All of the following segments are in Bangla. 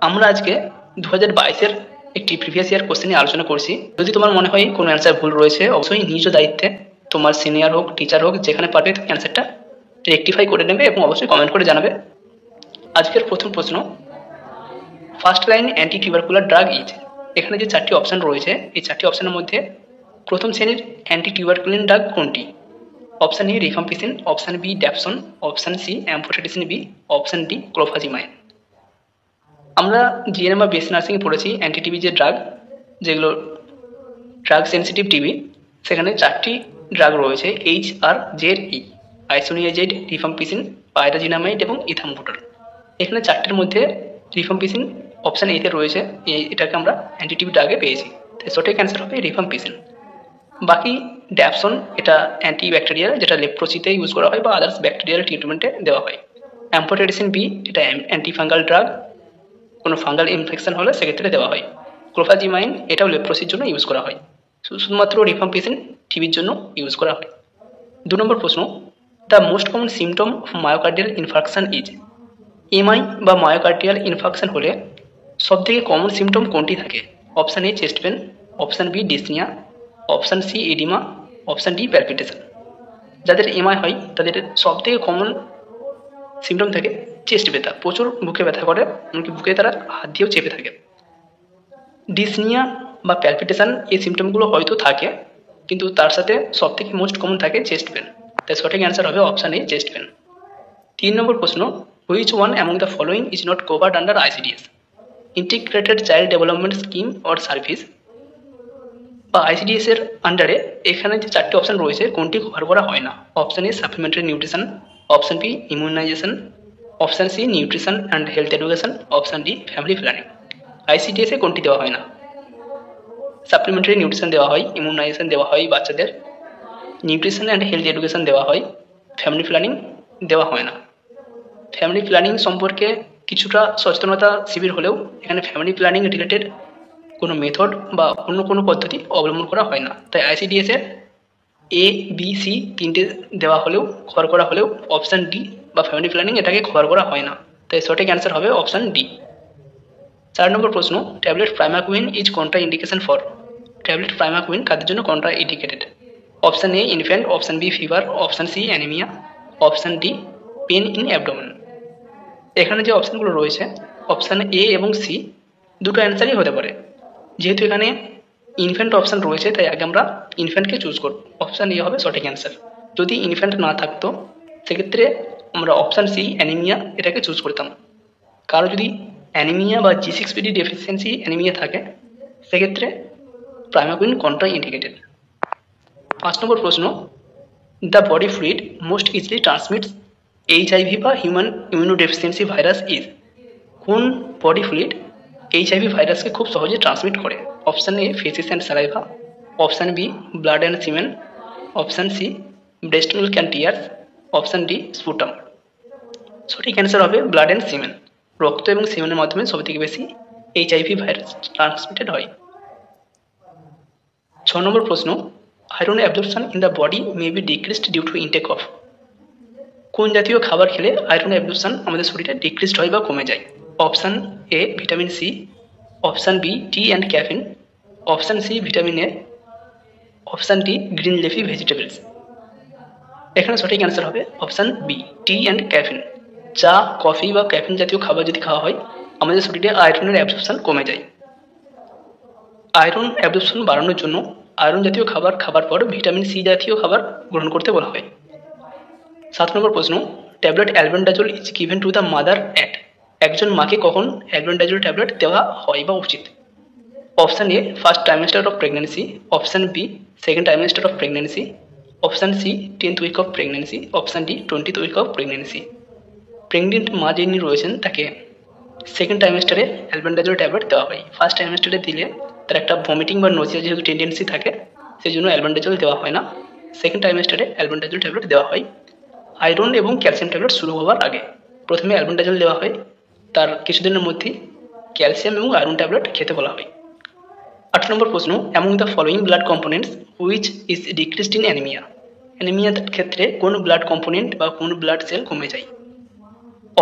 আমরা আজকে 2022-এর একটি প্রিভিয়াস ইয়ার কোশ্চেন নিয়ে আলোচনা করছি। যদি তোমার মনে হয় কোনো অ্যান্সার ভুল রয়েছে, অবশ্যই নিজ দায়িত্বে তোমার সিনিয়র হোক, টিচার হোক, যেখানে পারবে অ্যান্সারটা রেকটিফাই করে নেবে এবং অবশ্যই কমেন্ট করে জানাবে। আজকের প্রথম প্রশ্ন, first line anti tubercular drug is. এখানে যে চারটি অপশন রয়েছে, এই চারটি অপশনের মধ্যে প্রথম শ্রেণীর অ্যান্টি টিউবারকুলিন ড্রাগ কোনটি? Option A rifampicin, option B dapsone, option C amphotericin B, option D clofazimine. আমরা জিএনএম বা বিএসসি নার্সিংয়ে পড়েছি অ্যান্টি টিবি যে ড্রাগ, যেগুলো ড্রাগ সেন্সিটিভ টিবি, সেখানে চারটি ড্রাগ রয়েছে HRZE, আইসোনিয়াজেড, রিফাম্পিসিন, পাইরাজিনামাইড এবং ইথাম্বুটল। এখানে চারটির মধ্যে রিফাম্পিসিন অপশন এতে রয়েছে, এটাকে আমরা অ্যান্টি টিবি ড্রাগে পেয়েছি, তাই সঠিক অ্যান্সার হবে রিফাম্পিসিন। বাকি ড্যাপসন এটা অ্যান্টি ব্যাকটেরিয়াল, যেটা লেপ্রোসিতে ইউজ করা হয় বা আদার্স ব্যাকটেরিয়াল ট্রিটমেন্টে দেওয়া হয়। অ্যাম্ফোটেরিসিন বি এটা অ্যান্টি ফাঙ্গাল ড্রাগ, কোনো ফাঙ্গাল ইনফেকশন হলে সেক্ষেত্রে দেওয়া হয়। ক্লোফাজিমাইন এটাও লেপ্রোসির জন্য ইউজ করা হয়। শুধুমাত্র রিফাম্পিসিন টিবির জন্য ইউজ করা হয়। 2 নম্বর প্রশ্ন, the most common symptom of myocardial infarction is. MI বা মায়োকার্ডিয়াল ইনফার্কশন হলে সবথেকে কমন সিমটম কোনটি থাকে? Option A chest pain, option B dyspnea, option C edema, option D palpitation. যাদের এমআই হয় তাদের সবথেকে কমন সিমটম থাকে চেস্ট ব্যথা, প্রচুর বুকে ব্যথা করে, এমনকি বুকে তারা হাত দিয়েও চেপে থাকে। ডিসনিয়া বা প্যালপিটেশন এই সিমটমগুলো হয়তো থাকে, কিন্তু তার সাথে সবথেকে মোস্ট কমন থাকে চেস্ট পেন, তাই সঠিক অ্যান্সার হবে অপশান এ চেস্ট পেন। 3 নম্বর প্রশ্ন, which one among the following is not covered under ICDS? Integrated child development scheme or service বা আইসিডিএস এর আন্ডারে এখানে যে চারটি অপশন রয়েছে কোনটি কভার করা হয় না? Option A supplementary nutrition, option B immunisation, option C nutrition and health education, option D family planning. ICDS এ কোনটি দেওয়া হয় না? সাপ্লিমেন্টারি নিউট্রিশন দেওয়া হয়, ইমিউনাইজেশন দেওয়া হয় বাচ্চাদের, নিউট্রিশন অ্যান্ড হেলথ এডুকেশন দেওয়া হয়, ফ্যামিলি প্ল্যানিং দেওয়া হয় না। ফ্যামিলি প্ল্যানিং সম্পর্কে কিছুটা সচেতনতা শিবির হলেও এখানে ফ্যামিলি প্ল্যানিং রিলেটেড কোনো মেথড বা অন্য কোনো পদ্ধতি অবলম্বন করা হয় না, তাই আইসিডিএস এর এ বি সি তিনটে দেওয়া হলেও কভার করা হলেও অপশান ডি বা ফ্যামিলি প্ল্যানিং এটাকে কভার করা হয় না, তাই সঠিক অ্যান্সার হবে অপশান ডি। 4 নম্বর প্রশ্ন, tablet primaquine is contraindication for. Tablet primaquine কাদের জন্য contraindicated? Option A infant, option B fever, option C anaemia, option D pain in abdomen. এখানে যে অপশানগুলো রয়েছে অপশান এ এবং সি দুটো অ্যান্সারই হতে পারে। যেহেতু এখানে ইনফ্যান্ট অপশান রয়েছে তাই আগে আমরা ইনফ্যান্টকে চুজ করব, অপশান এ হবে সঠিক অ্যান্সার। যদি ইনফ্যান্ট না থাকতো সেক্ষেত্রে আমরা অপশান সি অ্যানিমিয়া এটাকে চুজ করতাম। কারো যদি অ্যানিমিয়া বা G6PD ডেফিসিয়েন্সি অ্যানিমিয়া থাকে সেক্ষেত্রে প্রাইমাকুইন কন্ট্রা ইন্ডিকেটেড। 5 নম্বর প্রশ্ন, the body fluid most easily transmits HIV বা হিউম্যান ইমিউনোডেফিসিয়েন্সি ভাইরাস ইজ। কোন বডি ফ্লুইড HIV ভাইরাসকে খুব সহজে ট্রান্সমিট করে? Option A faeces and saliva, option B blood and semen, option C breast milk and tears, option D sputum. সঠিক অ্যান্সার হবে ব্লাড অ্যান্ড সিমেন। রক্ত এবং সিমেনের মাধ্যমে সবথেকে বেশি HIV ভাইরাস ট্রান্সমিটেড হয়। 6 নম্বর প্রশ্ন, iron absorption in the body may be decreased due to intake of. কোন জাতীয় খাবার খেলে আয়রন অ্যাবজর্পশন আমাদের শরীরে ডিক্রিসড হয় বা কমে যায়? Option A vitamin C, option B tea and caffeine, option C vitamin A, option D green leafy vegetables. এখানে সঠিক অ্যান্সার হবে option B tea and caffeine. চা, কফি বা ক্যাফিন জাতীয় খাবার যদি খাওয়া হয় আমাদের শরীরে আয়রনের অ্যাবজর্পশন কমে যায়। আয়রন অ্যাবজর্পশন বাড়ানোর জন্য আয়রন জাতীয় খাবার খাবার পর ভিটামিন সি জাতীয় খাবার গ্রহণ করতে বলা হয়। 7 নম্বর প্রশ্ন, tablet albendazole is given to the mother at. একজন মাকে কখন অ্যালবেন্ডাজোল ট্যাবলেট দেওয়া হয় বা উচিত? Option A first trimester of pregnancy, option B second trimester of pregnancy, option C 10th week of pregnancy, option D 20th week of pregnancy. Pregnant মা যিনি রয়েছেন তাকে সেকেন্ড ট্রাইমেস্টারে অ্যালবেন্ডাজোল ট্যাবলেট দেওয়া হয়। ফার্স্ট ট্রাইমেস্টারে দিলে তার একটা ভমিটিং বা নোজিয়া যেহেতু টেন্ডেন্সি থাকে সেই জন্য অ্যালবেন্ডাজোল দেওয়া হয় না। সেকেন্ড ট্রাইমেস্টারে অ্যালবেন্ডাজোল ট্যাবলেট দেওয়া হয় আয়রন এবং ক্যালসিয়াম ট্যাবলেট শুরু হওয়ার আগে। প্রথমে অ্যালবেন্ডাজোল দেওয়া হয়, তার কিছুদিনের মধ্যেই ক্যালসিয়াম এবং আয়রন ট্যাবলেট খেতে বলা হয়। 8 নম্বর প্রশ্ন, among the following blood components which is decreased in anaemia. অ্যানিমিয়ার ক্ষেত্রে কোন ব্লাড কম্পোনেন্ট বা কোন ব্লাড সেল কমে যায়?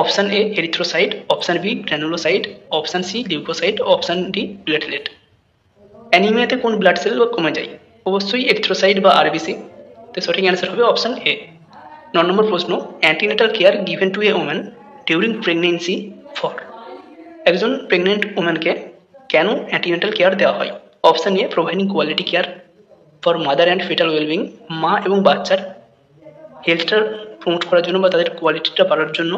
Option A erythrocyte, option B granulocyte, option C leucocyte, option D platelet. অ্যানিমিয়াতে কোন ব্লাড সেল কমে যায়? অবশ্যই এরিথ্রোসাইট বা আরবিসি। তো সঠিক অ্যান্সার হবে অপশান এ। 9 নম্বর প্রশ্ন, antenatal care given to a woman during pregnancy for. একজন প্রেগনেন্ট ওম্যানকে কেন অ্যান্টিনেটাল কেয়ার দেওয়া হয়? Option A providing quality care for mother and fetal wellbeing, মা এবং বাচ্চার হেলথটা প্রমোট করার জন্য বা তাদের কোয়ালিটিটা বাড়ার জন্য।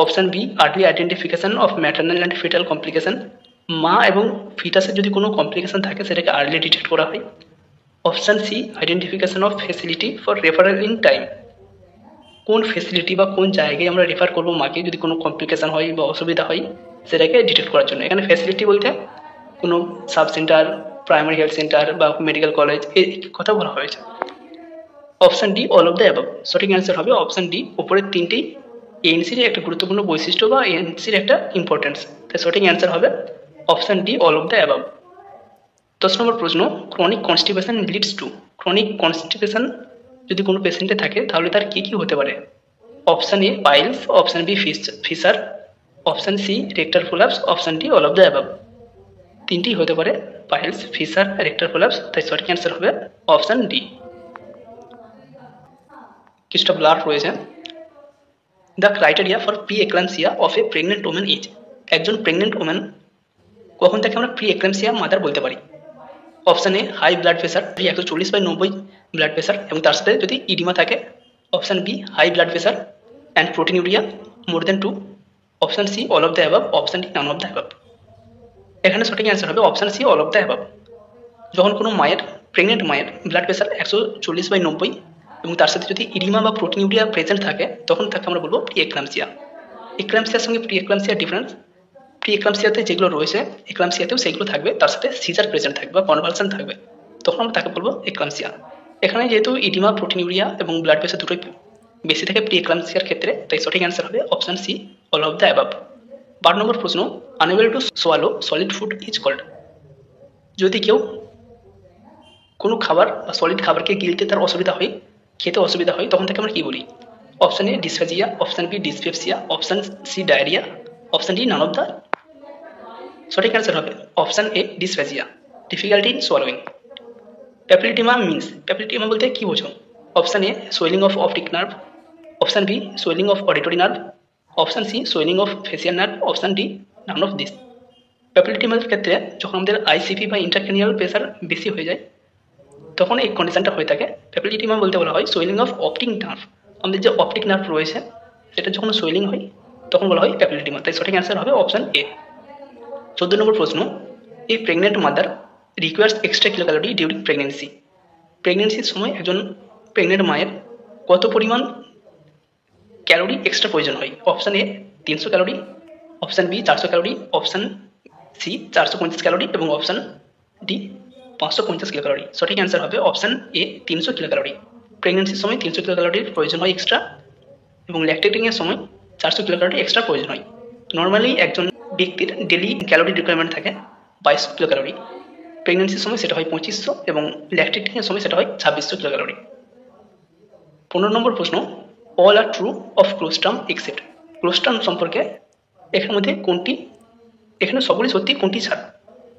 Option B early identification of maternal and fetal complication, মা এবং ফিটাসের যদি কোনো কমপ্লিকেশন থাকে সেটাকে আর্লি ডিটেক্ট করা হয়। Option C identification of facility for referral in time, কোন ফেসিলিটি বা কোন জায়গায় আমরা রেফার করবো মাকে যদি কোনো কমপ্লিকেশন হয় বা অসুবিধা হয় সেটাকে ডিটেক্ট করার জন্য। এখানে ফেসিলিটি বলতে কোনো sub centre, primary health centre বা মেডিকেল কলেজ এই কথা বলা হয়েছে। Option D all of the above. সঠিক অ্যান্সার হবে অপশান ডি। উপরের তিনটি এএনসির একটা গুরুত্বপূর্ণ বৈশিষ্ট্য বা এএনসির একটা ইম্পর্টেন্স, তাই সঠিক অ্যান্সার হবে option D all of the above. 10 নম্বর প্রশ্ন, chronic constipation leads to. Chronic constipation যদি কোনো পেশেন্টে থাকে তাহলে তার কী কী হতে পারে? Option A piles, option B fissure, option C rectal prolapse, option D all of the above. তিনটি হতে পারে, পাইলস, ফিসার, রেক্টার প্রোলাপস, তাই সঠিক অ্যান্সার হবে অপশান ডি। কিছুটা ব্লার রয়েছে। The criteria for pre eclampsia of a pregnant woman is. একজন প্রেগনেন্ট ওম্যান কখন তাকে আমরা প্রি এক্লাম্পসিয়া মাদার বলতে পারি? Option A high blood pressure, 140/90 blood pressure এবং তার সাথে যদি ইডিমা থাকে। Option B high blood pressure and proteinuria more than 2, option C all of the above, option D none of the above. এখানে সঠিক অ্যান্সার হবে option C all of the above. যখন কোনো মায়ের, প্রেগনেন্ট মায়ের ব্লাড প্রেশার 140/90 এবং তার সাথে যদি ইডিমা বা প্রোটিনিউরিয়া প্রেজেন্ট থাকে তখন তাকে আমরা বলবো প্রি এক্লাম্পসিয়া। এক্লাম্পসিয়ার সঙ্গে প্রি এক্লাম্পসিয়ার ডিফারেন্স, প্রি এক্লাম্পসিয়াতে যেগুলো রয়েছে এক্লাম্পসিয়াতেও সেগুলো থাকবে, তার সাথে সিজার প্রেজেন্ট থাকবে বা কনভালশন থাকবে, তখন আমরা তাকে বলবো এক্লাম্পসিয়া। এখানে যেহেতু ইডিমা, প্রোটিনিউরিয়া এবং ব্লাড প্রেশার দুটোই বেশি থাকে প্রি এক্লাম্পসিয়ার ক্ষেত্রে, তাই সঠিক অ্যান্সার হবে option C all of the above. 12 নম্বর প্রশ্ন, unable to swallow solid food is called. যদি কেউ কোনো খাবার বা সলিড খাবারকে গিলতে তার অসুবিধা হয়, খেতে অসুবিধা হয়, তখন তাকে আমরা কী বলি? Option A dysphagia, option B dyspepsia, option C diarrhoea, option D none of the. সঠিক অ্যান্সার হবে option A dysphagia, difficulty in swallowing. Papilloedema means, papilloedema বলতে কী বোঝো? Option A swelling of optic nerve, option B swelling of auditory nerve, option C swelling of facial nerve, option D none of this. প্যাপিলিটিমার ক্ষেত্রে যখন আমাদের আইসিপি বা ইন্টারক্রেনিয়াল প্রেশার বেশি হয়ে যায় তখন এই কন্ডিশনটা হয়ে থাকে। প্যাপিলিটিমা বলতে বলা হয় সোয়েলিং অফ অপটিক নার্ভ, আমাদের যে অপটিক নার্ভ রয়েছে সেটা যখন সোয়েলিং হয় তখন বলা হয় প্যাপিলিটিমা, তাই সঠিক অ্যান্সার হবে অপশান এ। 14 নম্বর প্রশ্ন, এই pregnant mother requires extra kilo calorie during pregnancy. প্রেগনেন্সির সময় একজন প্রেগনেন্ট মায়ের কত পরিমাণ ক্যালোরি এক্সট্রা প্রয়োজন হয়? Option A 300 calorie, option B 400 calorie, option C 450 calorie এবং অপশান ডি 550 কিলো ক্যালোরি। সঠিক অ্যান্সার হবে অপশান এ 300 কিলো ক্যালোরি। প্রেগনেন্সির সময় 300 কিলো ক্যালোরির প্রয়োজন হয় এক্সট্রা এবং ল্যাকটেটিংয়ের সময় 400 কিলো ক্যালোরি এক্সট্রা প্রয়োজন হয়। নর্মালি একজন ব্যক্তির ডেলি ক্যালোরি রিকোয়ারমেন্ট থাকে 2200 কিলো ক্যালোরি, প্রেগনেন্সির সময় সেটা হয় 2500 এবং ল্যাকটেটিংয়ের সময় সেটা হয় 2600 কিলো ক্যালোরি। 15 নম্বর প্রশ্ন, all are true of colostrum except. Colostrum সম্পর্কে এখানের মধ্যে কোনটি, এখানে সবগুলি সত্যি, কোনটি ছাড়া?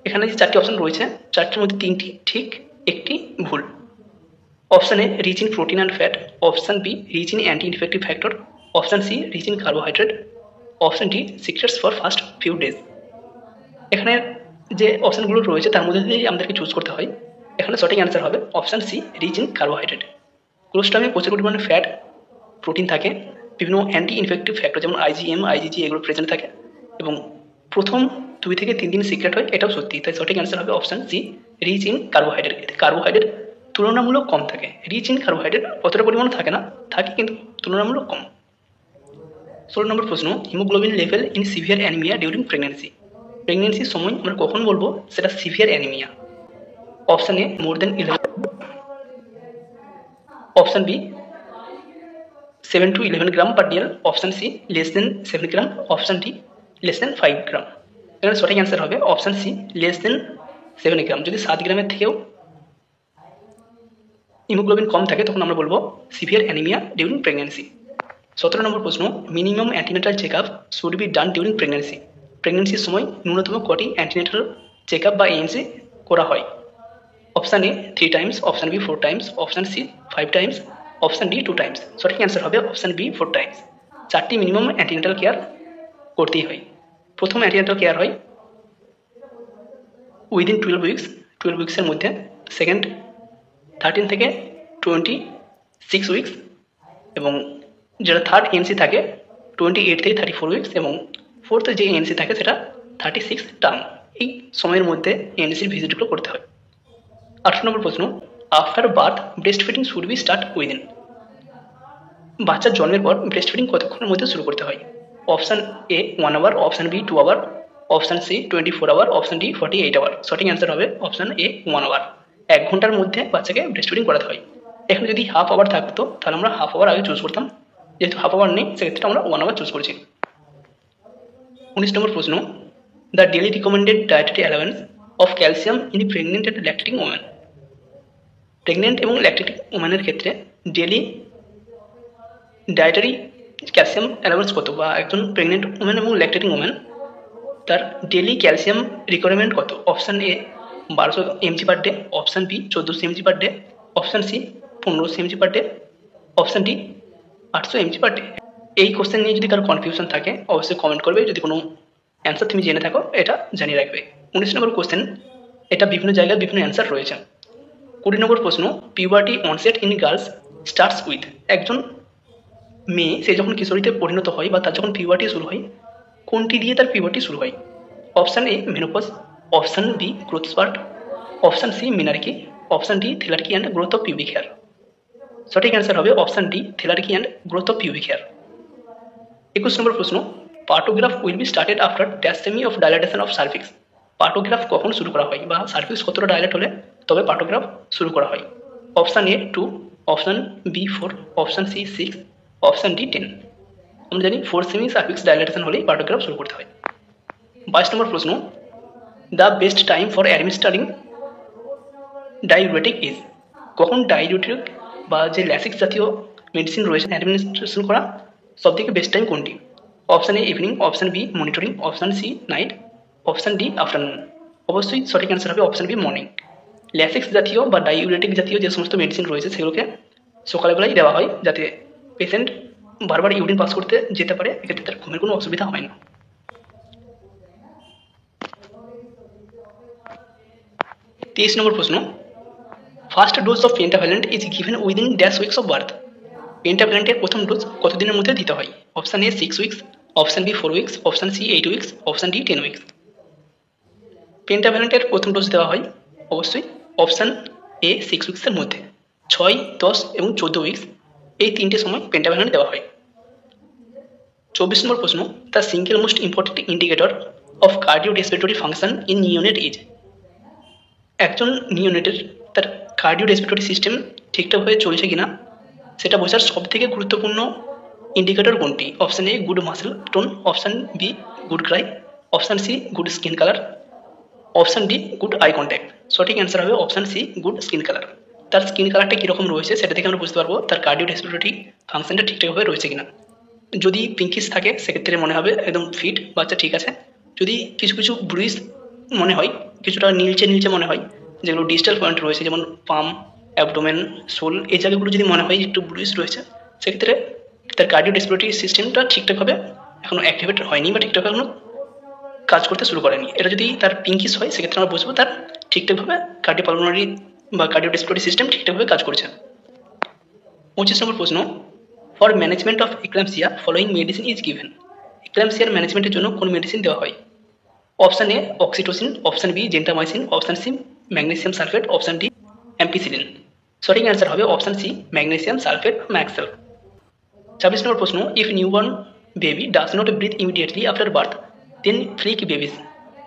এখানে যে 4টি অপশন রয়েছে 4টির মধ্যে 3টি ঠিক, একটি ভুল। Option A rich in protein and fat, option B rich in anti infective factor, option C rich in carbohydrate, option D secrets for first few days. এখানে যে অপশানগুলো রয়েছে তার মধ্যে দিয়ে আমাদেরকে চুজ করতে হয়। এখানে সঠিক অ্যান্সার হবে option C rich in carbohydrate. ক্লোস্ট্রামে প্রচুর পরিমাণে ফ্যাট, প্রোটিন থাকে, বিভিন্ন অ্যান্টি ইনফেক্টিভ ফ্যাক্টর যেমন আইজিএম, আইজিজি এগুলো প্রেজেন্ট থাকে এবং প্রথম 2 থেকে 3 দিন সিক্রেট হয়, এটাও সত্যি, তাই সঠিক অ্যান্সার হবে option C rich in carbohydrate. এতে কার্বোহাইড্রেট তুলনামূলক কম থাকে, রিচ ইন কার্বোহাইড্রেট অতটা পরিমাণ থাকে না, থাকে কিন্তু তুলনামূলক কম। 16 নম্বর প্রশ্ন, haemoglobin level in severe anaemia during pregnancy. প্রেগনেন্সির সময় আমরা কখন বলবো সেটা severe anaemia? Option A more than 11, option B 7 to 11 gram per dl, option C less than 7 gram, option D less than 5 gram. এখানে সঠিক অ্যান্সার হবে option C less than 7 gram. যদি 7 গ্রামের থেকেও হিমোগ্লোবিন কম থাকে তখন আমরা বলবো severe anaemia during pregnancy. 17 number প্রশ্ন, minimum antenatal check up should be done during pregnancy. প্রেগনেন্সির সময় ন্যূনতম কটি অ্যান্টিনেটাল চেক আপ বা এএনসি করা হয়? Option A 3 times, option B 4 times, option C 5 times, option D 2 times. সঠিক অ্যান্সার হবে অপশান বি 4 টাইমস। 4টি মিনিমাম অ্যান্টিনেটাল কেয়ার করতেই হয়। প্রথম অ্যান্টিনেটাল কেয়ার হয় উইদিন 12 উইক্সের মধ্যে, সেকেন্ড 13 থেকে 26 উইক্স, এবং যেটা থার্ড এএনসি থাকে 28 থেকে 34 উইক্স, এবং ফোর্থ যে এএনসি থাকে সেটা 36 টার্ম। এই সময়ের মধ্যে এএনসির ভিজিটগুলো করতে হয়। 18 নম্বর প্রশ্ন, after birth breast feeding should be start within. বাচ্চার জন্মের পর ব্রেস্ট ফিডিং কতক্ষণের মধ্যে শুরু করতে হয়? Option A 1 hour, option B 2 hour, option C 24 hour, option D 48 hour. সঠিক অ্যান্সার হবে অপশান এ 1 আওয়ার। 1 ঘন্টার মধ্যে বাচ্চাকে ব্রেস্ট ফিডিং করাতে হয়। এখানে যদি হাফ আওয়ার থাকতো তাহলে আমরা হাফ আওয়ার আগে চুজ করতাম, যেহেতু হাফ আওয়ার নেই সেক্ষেত্রে আমরা 1 আওয়ার চুজ করেছি। 19 নম্বর প্রশ্ন, the daily recommended dietary allowance of calcium in pregnant and lactating women. Pregnant এবং ল্যাকটেটিং ওমেনের ক্ষেত্রে ডেলি ডায়েটারি ক্যালসিয়াম অ্যালাওয়েন্স কত, বা একজন প্রেগনেন্ট ওমেন এবং ল্যাকটেটিং ওমেন তার ডেলি ক্যালসিয়াম রিকোয়ারমেন্ট কত? Option A 1200 mg per day, option B 1400 mg per day, option C 1500 mg per day, option D 800 mg per day. এই কোশ্চেন নিয়ে যদি কারো কনফিউশন থাকে অবশ্যই কমেন্ট করবে, যদি কোনো অ্যান্সার তুমি জেনে থাকো এটা জানিয়ে রাখবে। 19 নম্বর কোশ্চেন, এটা বিভিন্ন জায়গায় বিভিন্ন অ্যান্সার রয়েছে। 20 নম্বর প্রশ্ন, puberty onset in girls starts with. একজন মেয়ে সে যখন কিশোরীতে পরিণত হয় বা তার যখন পিউবার্টি শুরু হয়, কোনটি দিয়ে তার পিউবার্টি শুরু হয়? Option A menopause, option B growth spurt, option C menarche, option D thelarche and growth of pubic hair. সঠিক অ্যান্সার হবে option D thelarche and growth of pubic hair. 21 number প্রশ্ন, partograph will be started after dash সেমি of dilatation of cervix. Partograph কখন শুরু করা হয়, বা সার্ভিক্স কতটা ডাইলেট হলে তবে পার্টোগ্রাফ শুরু করা হয়? Option A 2, option B 4, option C 6, option D 10। আমরা জানি 4 সেমি সার্ভিক্স ডাইলেটেশন হলেই পার্টোগ্রাফ শুরু করতে হয়। 22 নম্বর প্রশ্ন, the best time for administering diuretic is. কখন ডাইউরেটিক বা যে ল্যাসিক্স জাতীয় মেডিসিন রয়েছে অ্যাডমিনিস্ট্রেশন করা সবথেকে বেস্ট টাইম কোনটি? Option A evening, option B monitoring, option C night, option D afternoon. অবশ্যই সঠিক অ্যান্সার হবে অপশান বি মর্নিং। ল্যাসিক্স জাতীয় বা ডাইউরেটিক জাতীয় যে সমস্ত মেডিসিন রয়েছে সেগুলোকে সকালবেলায় দেওয়া হয়, যাতে পেশেন্ট বারবার ইউরিন পাস করতে যেতে পারে, এক্ষেত্রে তার ঘুমের কোনো অসুবিধা হয় না। 23 নম্বর প্রশ্ন, first dose of pentavalent is given within dash weeks of birth. পেন্টাভ্যালেন্টের প্রথম ডোজ কতদিনের মধ্যে দিতে হয়? Option A 6 weeks, option B 4 weeks, option C 8 weeks, option D 10 weeks. পেন্টাভ্যালেন্টের প্রথম ডোজ দেওয়া হয় অবশ্যই অপশান এ 6 উইক্সের মধ্যে। 6, 10 এবং 14 উইক্স এই তিনটে সময় পেন্টাভ্যালেন্ট দেওয়া হয়। 24 নম্বর প্রশ্ন, the single most important indicator of cardio respiratory function in neonate is. একজন নিওনেটের তার কার্ডিও রেসপিরেটরি সিস্টেম ঠিকঠাকভাবে চলছে কিনা সেটা বোঝার সবথেকে গুরুত্বপূর্ণ ইন্ডিকেটর কোনটি? Option A good muscle tone, option B good cry, option C good skin colour, option D good eye contact. সঠিক অ্যান্সার হবে option C good skin colour. তার স্কিন কালারটা কীরকম রয়েছে সেটা থেকে আমরা বুঝতে পারবো তার কার্ডিও রেসপিরেটরি ফাংশনটা ঠিকঠাকভাবে রয়েছে কিনা। যদি পিঙ্কিশ থাকে সেক্ষেত্রে মনে হবে একদম ফিট, বাচ্চা ঠিক আছে। যদি কিছু কিছু ব্রুইশ মনে হয়, কিছুটা নীলচে নীলচে মনে হয়, যেগুলো ডিজিটাল পয়েন্ট রয়েছে যেমন পাম, অ্যাবডোমেন, সোল, এই জায়গাগুলো যদি মনে হয় একটু ব্রুইশ রয়েছে, সেক্ষেত্রে তার কার্ডিও রেসপিরেটরি সিস্টেমটা ঠিকঠাকভাবে এখনও অ্যাক্টিভেট হয়নি বা ঠিকঠাক এখনো কাজ করতে শুরু করেনি। এটা যদি তার পিঙ্কিশ হয় সেক্ষেত্রে আমরা বুঝবো তার ঠিকঠাকভাবে কার্ডিওপালমোনারি বা কার্ডিও রেসপিরেটরি সিস্টেম ঠিকঠাকভাবে কাজ করছে। 25 নম্বর প্রশ্ন, for management of eclampsia following medicine is given. এক্লাম্পসিয়ার ম্যানেজমেন্টের জন্য কোন মেডিসিন দেওয়া হয়? Option A oxytocin, option B gentamicin, option C magnesium sulphate, option D ampicillin. সঠিক অ্যান্সার হবে অপশান সি ম্যাগনেসিয়াম সালফেট ম্যাক্সেল। 26 নম্বর প্রশ্ন, if newborn baby does not breathe immediately after birth then flick babies.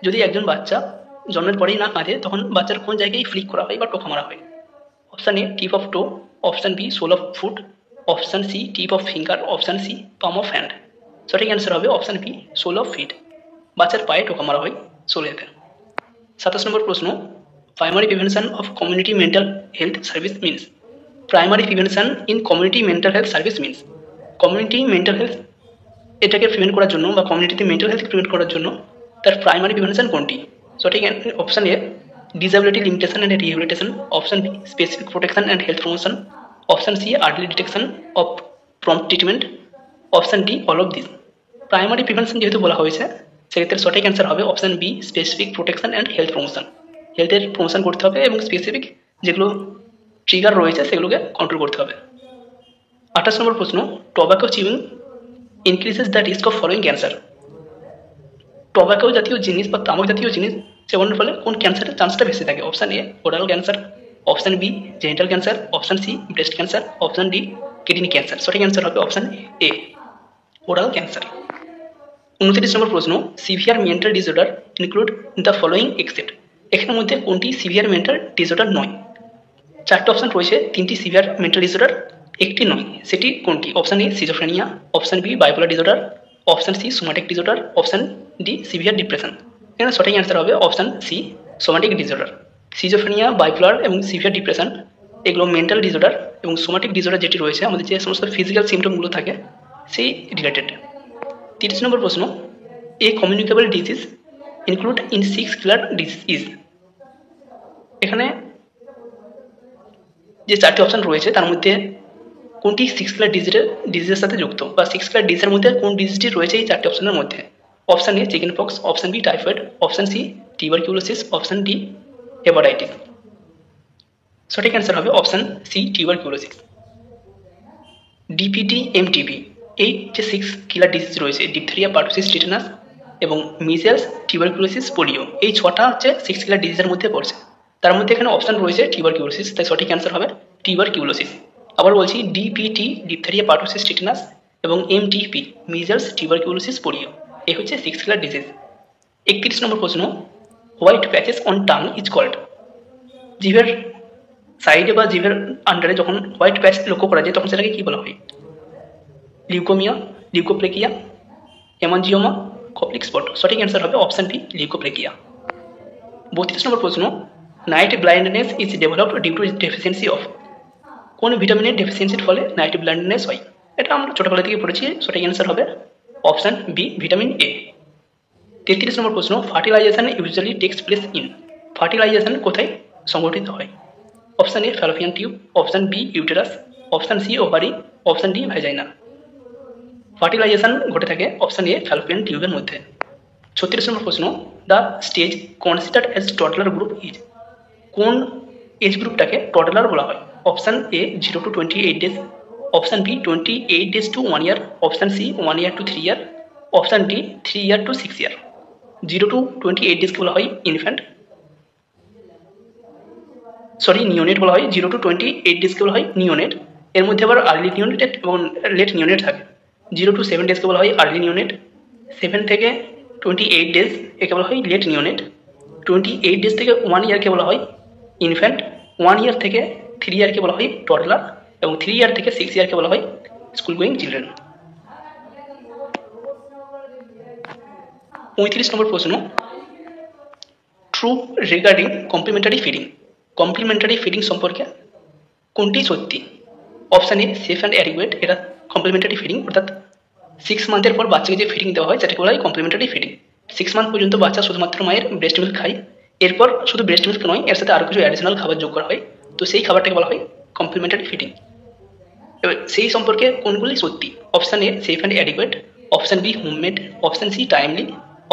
যদি একজন বাচ্চা জন্মের পরেই না কাঁদে তখন বাচ্চার কোন জায়গায় ফ্লিক করা হয় বা টোকা মারা হয়? Option A tip of toe, option B sole of foot, option C tip of finger, option C palm of hand. সঠিক অ্যান্সার হবে option B sole of feet. বাচ্চার পায়ে টোকা মারা হয় সোলেতে। 27 নম্বর প্রশ্ন, primary prevention of community mental health service means. Primary prevention in community mental health service means. Community mental health এটাকে প্রিভেন্ট করার জন্য বা কমিউনিটিতে মেন্টাল হেলথ প্রিভেন্ট করার জন্য তার প্রাইমারি প্রিভেনশন কোনটি? সঠিক option A disability limitation and rehabilitation, option B specific protection and health promotion, option C early detection of prompt treatment, option D all of this. Primary prevention যেহেতু বলা হয়েছে সেক্ষেত্রে সঠিক অ্যান্সার হবে option B specific protection and health promotion. হেলথের প্রমোশন করতে হবে এবং স্পেসিফিক যেগুলো ট্রিগার রয়েছে সেগুলোকে কন্ট্রোল করতে হবে। 28 নম্বর প্রশ্ন, tobacco chewing increases the risk of following cancer. Tobacco জাতীয় জিনিস বা তামাক জাতীয় জিনিস সেবনের ফলে কোন ক্যান্সারের চান্সটা বেশি থাকে? Option A oral cancer, option B genital cancer, option C breast cancer, option D kidney cancer. সঠিক অ্যান্সার হবে option A oral cancer. 29 number প্রশ্ন, severe mental disorder include the following except. এখানের মধ্যে কোনটি সিভিয়ার মেন্টাল ডিসঅর্ডার নয়? চারটি অপশন রয়েছে, তিনটি সিভিয়ার মেন্টাল ডিসঅর্ডার, একটি নয়, সেটি কোনটি? Option A schizophrenia, option B bipolar disorder, option C somatic disorder, option D severe depression. এখানে সঠিক অ্যান্সার হবে option C somatic disorder. Schizophrenia, bipolar এবং সিভিয়ার ডিপ্রেশন এগুলো মেন্টাল ডিসঅর্ডার, এবং সোম্যাটিক ডিসঅর্ডার যেটি রয়েছে আমাদের যে সমস্ত ফিজিক্যাল সিমটমগুলো থাকে সেই রিলেটেড। 30 নম্বর প্রশ্ন, a communicable disease include in 6 killer disease. এখানে যে চারটি অপশন রয়েছে তার মধ্যে কোনটি 6 কিলার ডিজিজের সাথে যুক্ত, বা 6 কিলার ডিজিজের মধ্যে কোন ডিজিজটি রয়েছে এই চারটি অপশনের মধ্যে? Option A chicken pox, option B typhoid, option C tuberculosis, option D hepatitis. সঠিক অ্যান্সার হবে option C tuberculosis. DPT MTB এই যে 6 কিলার ডিজিজ রয়েছে, ডিপথেরিয়া, পারটুসিস, টিটানাস এবং মিজেলস, টিউবারকিউলোসিস, পোলিও, এই 6টা হচ্ছে 6 কিলার ডিজিজের মধ্যে পড়ছে। তার মধ্যে এখানে অপশন রয়েছে টিউবারকিউলোসিস, তাই সঠিক অ্যান্সার হবে টিউবারকিউলোসিস। আবার বলছি, ডিপিটি ডিপথেরিয়া, পারটুসিস, টিটানাস এবং এমটিপি মিজেলস, টিউবারকিউলোসিস, পোলিও, এই হচ্ছে 6 কিলার ডিজিজ। 31 নম্বর প্রশ্ন, white patches on tongue is called. জিভের সাইডে বা জিভের আন্ডারে যখন হোয়াইট প্যাচ লক্ষ্য করা যায় তখন সেটাকে কি বলা হয়? Leukaemia, leukoplakia, haemangioma, Koplik spot. সঠিক অ্যান্সার হবে অপশন বি লিউকোপ্লেকিয়া। 32 নম্বর প্রশ্ন, night blindness is developed due to deficiency of. কোন ভিটামিনের ডেফিসিয়েন্সির ফলে নাইট ব্লাইন্ডনেস হয়? এটা আমরা ছোটবেলা থেকে পড়েছি, সঠিক অ্যান্সার হবে option B vitamin A. 33 number প্রশ্ন, fertilisation usually takes place in. Fertilisation কোথায় সংঘটিত হয়? Option A fallopian tube, option B uterus, option C ovary, option D vagina. Fertilisation ঘটে থাকে অপশন এ ফ্যালোপিয়ান টিউবের মধ্যে। 36 নম্বর প্রশ্ন, the stage considered as toddler group is. কোন এজ গ্রুপটাকে টডলার বলা হয়? Option A 0 to 28 days, option B 28 days to 1 year, option C 1 year to 3 year, option D 3 year to 6 year. 0 to 28 ডেজকে বলা হয় ইনফ্যান্ট, নিওনেট বলা হয়। 0 to 28 ডেজকে বলা হয় নিওনেট। এর মধ্যে আবার আর্লি নিওনেট এবং লেট নিওনেট থাকে। 0 to 7 ডেজকে বলা হয় আর্লি নিওনেট, 7 থেকে 28 ডেজ একে বলা হয় লেট নিওনেট, 28 ডেজ থেকে 1 ইয়ারকে বলা হয় ইনফ্যান্ট, 1 ইয়ার থেকে 3 ইয়ারকে বলা হয় টডলার, এবং 3 ইয়ার থেকে 6 ইয়ারকে বলা হয় স্কুল গোয়িং চিলড্রেন। 35 নম্বর প্রশ্ন, true regarding complimentary feeding. Complimentary feeding সম্পর্কে কোনটি সত্যি? Option A safe and adequate, এটা কমপ্লিমেন্টারি ফিডিং, অর্থাৎ 6 মান্থের পর বাচ্চাকে যে ফিডিং দেওয়া হয় সেটাকে বলা হয় কমপ্লিমেন্টারি ফিডিং। 6 মান্থ পর্যন্ত বাচ্চা শুধুমাত্র মায়ের ব্রেস্ট মিল্ক খায়, এরপর শুধু ব্রেস্ট মিল্ক নয় এর সাথে আরও কিছু অ্যাডিশনাল খাবার যোগ করা হয়, তো সেই খাবারটাকে বলা হয় কমপ্লিমেন্টারি ফিডিং। এবার সেই সম্পর্কে কোনগুলি সত্যি? Option A safe and adequate, option B homemade, option C timely,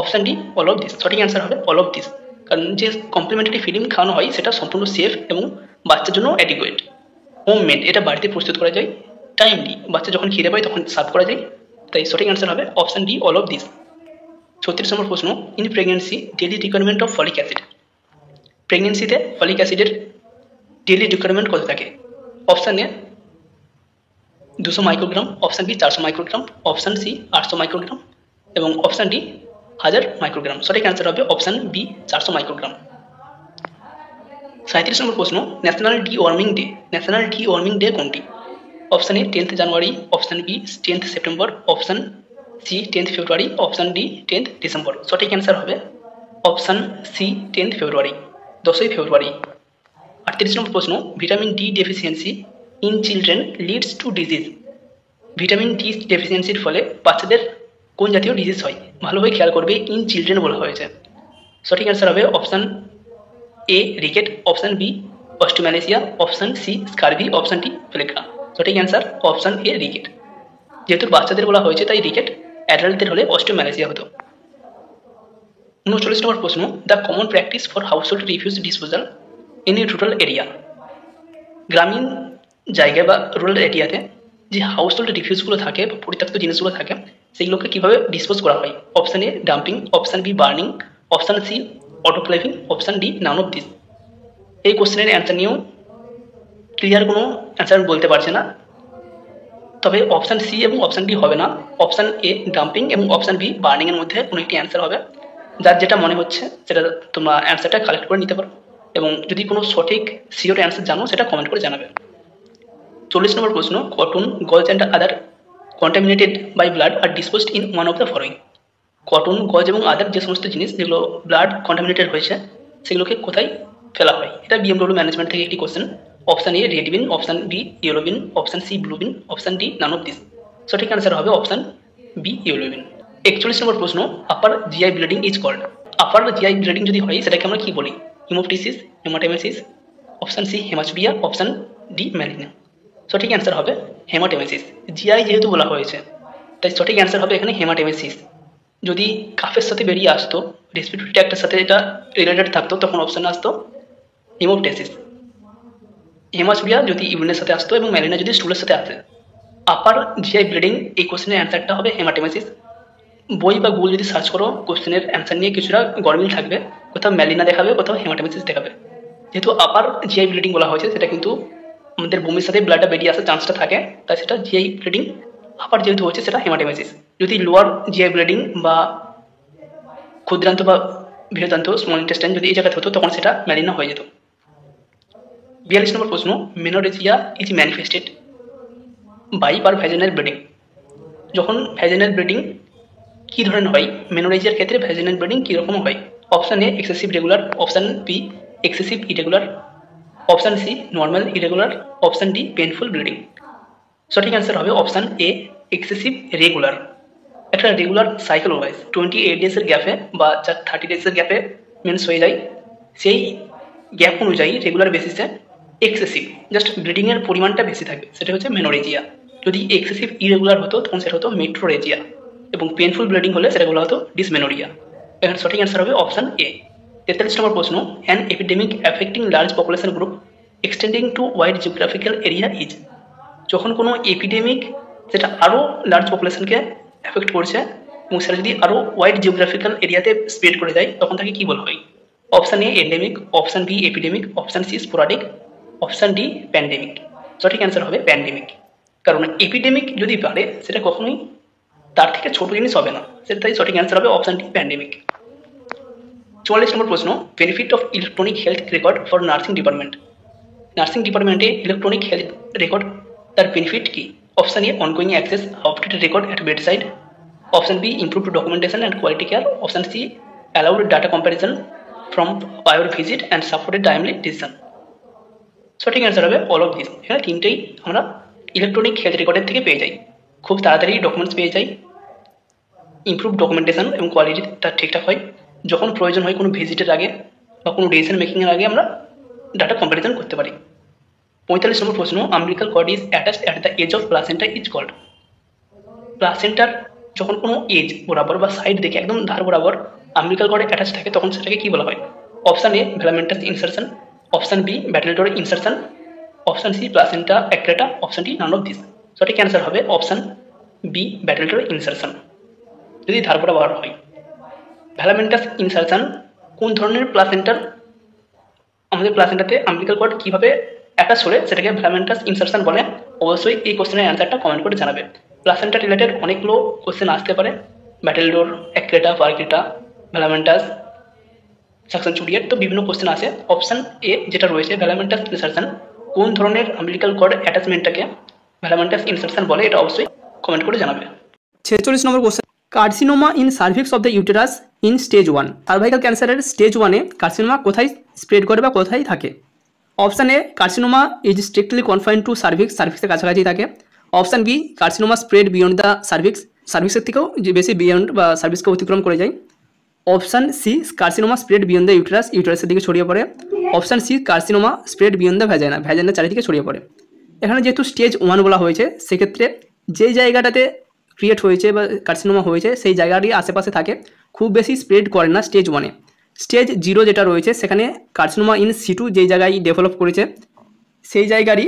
option D all of this. সঠিক অ্যান্সার হবে অল অফ দিস, কারণ যে কমপ্লিমেন্টারি ফিডিং খাওয়ানো হয় সেটা সম্পূর্ণ সেফ এবং বাচ্চার জন্য অ্যাডিকুয়েট। হোমমেড, এটা বাড়িতে প্রস্তুত করা যায়। টাইমলি, বাচ্চা যখন খিদে পায় তখন সার্ভ করা যায়, তাই সঠিক অ্যান্সার হবে option D all of this. 36 number প্রশ্ন, in pregnancy daily requirement of folic acid. প্রেগনেন্সিতে ফলিক অ্যাসিডের ডেলি রিকোয়ারমেন্ট কত থাকে? Option A 200 microgram, option B 400 microgram, option C 800 microgram এবং অপশান ডি 1000 মাইক্রোগ্রাম। সঠিক অ্যান্সার হবে অপশান বি 400 মাইক্রোগ্রাম। 37 নম্বর প্রশ্ন, national deworming day. National deworming day কোনটি? Option A 10th January, option B 10th September, option C 10th February, option D 10th December. সঠিক অ্যান্সার হবে অপশান সি 10th ফেব্রুয়ারি, 10ই ফেব্রুয়ারি। 38 নম্বর প্রশ্ন, vitamin D deficiency in children leads to disease. Vitamin D ডেফিসিয়েন্সির ফলে বাচ্চাদের কোন জাতীয় ডিজিজ হয়, ভালোভাবে খেয়াল করবে, ইন চিলড্রেন বলা হয়েছে। সঠিক অ্যান্সার হবে option A rickets, option B osteomalacia, option C scurvy, option D plague. সঠিক অ্যান্সার অপশান এ রিকেট। যেহেতু বাচ্চাদের বলা হয়েছে তাই রিকেট, অ্যাডাল্টদের হলে অস্টিওম্যালেসিয়া হতো। 39 নম্বর প্রশ্ন, the common practice for household refuse disposal in a rural area. গ্রামীণ জায়গায় বা রুরাল এরিয়াতে যে হাউসহোল্ড রিফিউজগুলো থাকে বা পরিত্যক্ত জিনিসগুলো থাকে সেগুলোকে কীভাবে ডিসপোজ করা হয়? Option A dumping, option B burning, option C autoclaving, option D none of this. এই কোশ্চেনের অ্যান্সার নিয়েও ক্লিয়ার কোনো অ্যান্সার আমি বলতে পারছি না, তবে অপশান সি এবং অপশান ডি হবে না, অপশান এ ডাম্পিং এবং অপশান বি বার্নিংয়ের মধ্যে কোনো একটি অ্যান্সার হবে। যার যেটা মনে হচ্ছে সেটা তোমরা অ্যান্সারটা কালেক্ট করে নিতে পারো, এবং যদি কোনো সঠিক সিওর অ্যান্সার জানো সেটা কমেন্ট করে জানাবে। 40 নম্বর প্রশ্ন, cotton, gauze and other contaminated by blood are disposed in one of the following. Cotton, gauze এবং আদার যে সমস্ত জিনিস যেগুলো ব্লাড কন্টামিনেটেড হয়েছে সেগুলোকে কোথায় ফেলা হয়? এটা বিএমডব্লিউ ম্যানেজমেন্ট থেকে একটি question. Option A red bin, option B yellow bin, option C blue bin, option D none of this. সঠিক অ্যান্সার হবে option B yellow bin. 41 number প্রশ্ন, upper GI bleeding is called. Upper GI bleeding যদি হয় সেটাকে আমরা কি বলি? Haemoptysis, haematemesis, option C haematuria, option D melaena. সঠিক অ্যান্সার হবে হেমাটেমেসিস। জিআই যেহেতু বলা হয়েছে তাই সঠিক অ্যান্সার হবে এখানে হেমাটেমেসিস। যদি কাফের সাথে বেরিয়ে আসতো, রেসপিরেটরি ট্র্যাক্টের সাথে এটা রিলেটেড থাকতো, তখন অপশানে আসতো হিমোপটেসিস। হেমাচুরিয়া যদি ইউরিনের সাথে আসতো এবং ম্যালিনা যদি স্টুলের সাথে আসে। আপার জিআই ব্লিডিং এই কোশ্চেনের অ্যান্সারটা হবে হেমাটেমেসিস। বই বা গুগল যদি সার্চ করো কোশ্চেনের অ্যান্সার নিয়ে কিছুটা গরমিল থাকবে, কোথাও ম্যালিনা দেখাবে, কোথাও হেমাটেমেসিস দেখাবে। যেহেতু আপার জিআই ব্লিডিং বলা হয়েছে সেটা কিন্তু আমাদের বমির সাথে ব্লাডটা বেরিয়ে আসার চান্সটা থাকে, তাই সেটা জিআই ব্লিডিং। আপার যেহেতু হচ্ছে সেটা হেমাটেমেসিস। যদি লোয়ার জিআই ব্লিডিং বা ক্ষুদ্রান্ত বা বৃহদান্ত স্মল ইন্টেস্টাইন যদি এই জায়গাতে হতো তখন সেটা ম্যালিনা হয়ে যেত। 42 নম্বর প্রশ্ন, menorrhagia is manifested by per vaginal bleeding. যখন ভ্যাজিনাল ব্লিডিং কী ধরনের হয়? মেনোরেজিয়ার ক্ষেত্রে ভ্যাজিনাল ব্লিডিং কীরকম হয়? Option A excessive regular, option B excessive irregular, option C normal irregular, option D painful bleeding. সঠিক অ্যান্সার হবে অপশান এ এক্সেসিভ রেগুলার। একটা রেগুলার সাইকেল ওয়াইজ 28 ডেজের গ্যাপে বা 30 ডেজের গ্যাপে মেন্স হয়ে যায়, সেই গ্যাপ অনুযায়ী রেগুলার বেসিসে এক্সেসিভ জাস্ট ব্লিডিংয়ের পরিমাণটা বেশি থাকবে, সেটা হচ্ছে মেনোরেজিয়া। যদি এক্সেসিভ ইরেগুলার হতো তখন সেটা হতো মেট্রোরেজিয়া, এবং পেনফুল ব্লিডিং হলে সেটা বলা হতো ডিসমেনোরিয়া। এখানে সঠিক অ্যান্সার হবে অপশান এ। 43 নম্বর প্রশ্ন, an epidemic affecting large population group extending to wide geographical area is. যখন কোনো এপিডেমিক যেটা আরও লার্জ পপুলেশনকে এফেক্ট করছে এবং সেটা যদি আরও ওয়াইড জিওগ্রাফিক্যাল এরিয়াতে স্প্রেড করে যায় তখন তাকে কী বলা হয়? Option A endemic, option B epidemic, option C sporadic, option D pandemic. সঠিক অ্যান্সার হবে প্যান্ডেমিক। কারণ এপিডেমিক যদি বাড়ে সেটা কখনোই তার থেকে ছোট জিনিস হবে না, সেটাই সঠিক অ্যান্সার হবে অপশান ডি প্যান্ডেমিক। 44 নম্বর প্রশ্ন, benefit of electronic health record for nursing department. Nursing ডিপার্টমেন্টে ইলেকট্রনিক হেলথ রেকর্ড তার বেনিফিট কি? Option A ongoing access updated record at bedside, option B improved documentation and quality care, option C allowed data comparison from prior visit and supported timely decision. সঠিক অ্যান্সার হবে অল অফ দিস। এখানে তিনটেই আমরা ইলেকট্রনিক হেলথ রেকর্ডের থেকে পেয়ে যাই, খুব তাড়াতাড়ি ডকুমেন্টস পেয়ে যাই, ইমপ্রুভ ডকুমেন্টেশন এবং কোয়ালিটি তার ঠিকঠাক হয়, যখন প্রয়োজন হয় কোনো ভিজিটের আগে বা কোনো ডিসিশন মেকিংয়ের আগে আমরা ডাটা কম্প্যারিজন করতে পারি। 45 নম্বর প্রশ্ন, umbilical cord is attached at the edge of placenta is called. প্লাসেন্টার যখন কোনো এজ বরাবর বা সাইড দেখে একদম ধার বরাবর আম্বিলিকাল কর্ডে অ্যাটাচ থাকে তখন সেটাকে কী বলা হয়? Option A velamentous insertion, option B battledore insertion, option C placenta accreta, option D none of this. সঠিক অ্যান্সার হবে অপশান বি ব্যাটেলটরি ইনসারশন, যদি ধার বরাবর হয়। ভেলামেন্টাস ইনসারশন কোন ধরনের প্লাসেন্টার আমাদের প্লাসেন্টাতে আম্বিলিকাল কর্ড কীভাবে অ্যাটাচ হলে সেটাকে ভেলামেন্টাস ইনসারশন বলে? অবশ্যই এই কোশ্চেনের অ্যান্সারটা কমেন্ট করে জানাবে। প্লাসেন্টা রিলেটেড অনেকগুলো কোশ্চেন আসতে পারে, ব্যাটেলডোর, অ্যাক্রেটা, পারক্রেটা, ভেলামেন্টাস, সাকশন জুলিয়েট, তো বিভিন্ন কোশ্চেন আসে। অপশান এ যেটা রয়েছে ভেলামেন্টাস ইনসারশন, কোন ধরনের আম্বিলিকাল কর্ড অ্যাটাচমেন্টটাকে ভেলামেন্টাস ইনসারশন বলে এটা অবশ্যই কমেন্ট করে জানাবে। 46 number question, carcinoma in cervix of the uterus in stage 1। Cervical ক্যান্সারের স্টেজ 1-এ কার্সিনোমা কোথায় স্প্রেড করে বা কোথায় থাকে? Option A carcinoma is strictly confined to cervix, সার্ভিক্সের কাছাকাছি থাকে। Option B carcinoma spread beyond the সার্ভিক্সের থেকেও যে বেশি বিয়ন্ড বা সার্ভিসকে অতিক্রম করে যায়। Option C carcinoma spread beyond the ইউটারাসের দিকে ছড়িয়ে পড়ে। Option C carcinoma spread beyond the vagina চারিদিকে ছড়িয়ে পড়ে। এখানে যেহেতু স্টেজ 1 বলা হয়েছে, সেক্ষেত্রে যে জায়গাটাতে ক্রিয়েট হয়েছে বা কার্সিনোমা হয়েছে সেই জায়গাটি আশেপাশে থাকে, খুব বেশি স্প্রেড করে না স্টেজ 1-এ। স্টেজ 0 যেটা রয়েছে সেখানে কার্সিনোমা ইন সিটু যেই জায়গায় ডেভেলপ করেছে সেই জায়গারই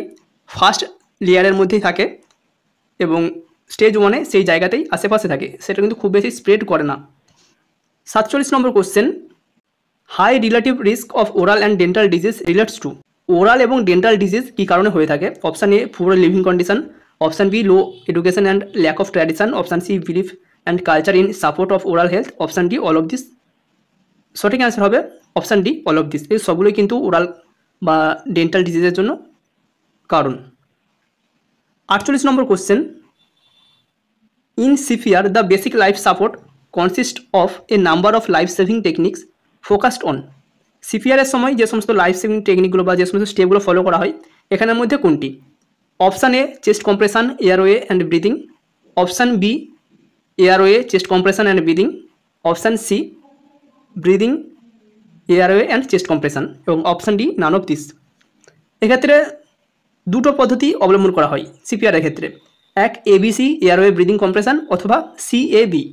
ফার্স্ট লেয়ারের মধ্যেই থাকে এবং স্টেজ 1-এ সেই জায়গাতেই আশেপাশে থাকে, সেটা কিন্তু খুব বেশি স্প্রেড করে না। 47 number question, high relative risk of oral and dental disease relates to. Oral এবং ডেন্টাল ডিজিজ কী কারণে হয়ে থাকে? Option A poor living condition, option B low education and lack of tradition, option C belief and culture in support of oral health, option D all of this. সঠিক অ্যান্সার হবে option D all of this. এই সবগুলোই কিন্তু ওরাল বা ডেন্টাল ডিজিজের জন্য কারণ। 48 number question, in CPR the basic life support consist of a number of life saving techniques focused on. সিপিআরের সময় যে সমস্ত লাইফ সেভিং টেকনিকগুলো বা যে সমস্ত স্টেপগুলো ফলো করা হয় এখানের মধ্যে কোনটি? Option A chest compression, airway and breathing, option B airway chest compression and breathing, option C breathing airway and chest compression এবং option D none of this. এক্ষেত্রে দুটো পদ্ধতি অবলম্বন করা হয় সিপিআরের ক্ষেত্রে, এক এবিসি এয়ারওয়ে ব্রিদিং কম্প্রেশন অথবা CAB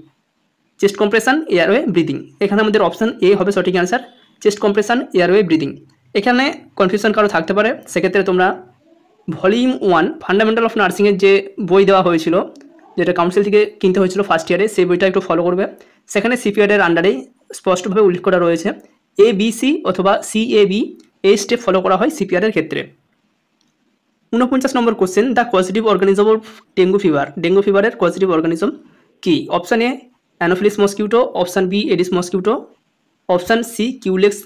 chest compression airway breathing. এখানে আমাদের অপশান এ হবে সঠিক answer, chest compression airway breathing. এখানে কনফিউশন কারো থাকতে পারে, সেক্ষেত্রে তোমরা ভলিউম 1 ফান্ডামেন্টাল অফ নার্সিংয়ের যে বই দেওয়া হয়েছিল, যেটা কাউন্সিল থেকে কিনতে হয়েছিল ফার্স্ট ইয়ারে, সেই বইটা একটু ফলো করবে। সেখানে সিপিআরের আন্ডারেই স্পষ্টভাবে উল্লেখ করা রয়েছে এবিসি অথবা সিএবি এই স্টেপ ফলো করা হয় সিপিআরের ক্ষেত্রে। 49 number question, the causative organism of dengue fever. Dengue ফিভারের কজেটিভ অর্গানিজম কি? Option A anopheles mosquito, option B aedes mosquito, option C culex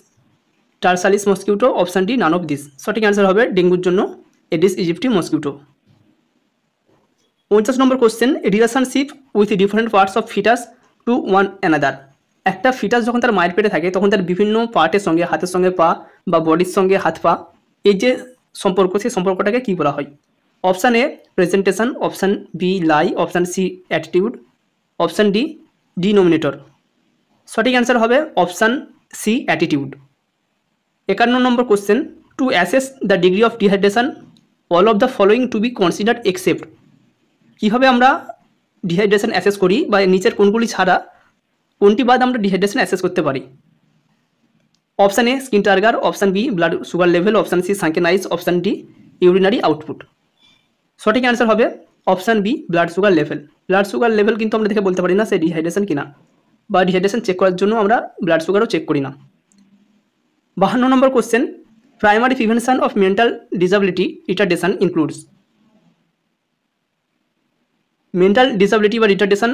tarsalis mosquito, option D none of this. সঠিক অ্যান্সার হবে ডেঙ্গুর জন্য aedes aegypti mosquito. 50 number question, relationship with different parts of fetus to one another. একটা ফিটাস যখন তার মায়ের পেটে থাকে তখন তার বিভিন্ন পার্টের সঙ্গে, হাতের সঙ্গে পা বা বডির সঙ্গে হাত পা, এই যে সম্পর্ক, সেই সম্পর্কটাকে কী বলা হয়? Option A presentation, option B lie, option C attitude, option D denominator. সঠিক অ্যান্সার হবে option C attitude. 51 number question, to assess the degree of dehydration all of the following to be considered except. কীভাবে আমরা ডিহাইড্রেশন অ্যাসেস করি বা নিচের কোনগুলি ছাড়া কোনটি বাদ আমরা ডিহাইড্রেশন অ্যাসেস করতে পারি? Option A skin turgor, option B blood sugar level, option C sunken eyes, option D urinary output. সঠিক অ্যান্সার হবে option B blood sugar level. Blood sugar level কিন্তু আমরা দেখে বলতে পারি না সে ডিহাইড্রেশন কিনা, বা ডিহাইড্রেশন চেক করার জন্য আমরা ব্লাড সুগারও চেক করি না। 52 number question, primary prevention of mental disability retardation includes. Mental disability বা রিটার্ডেশন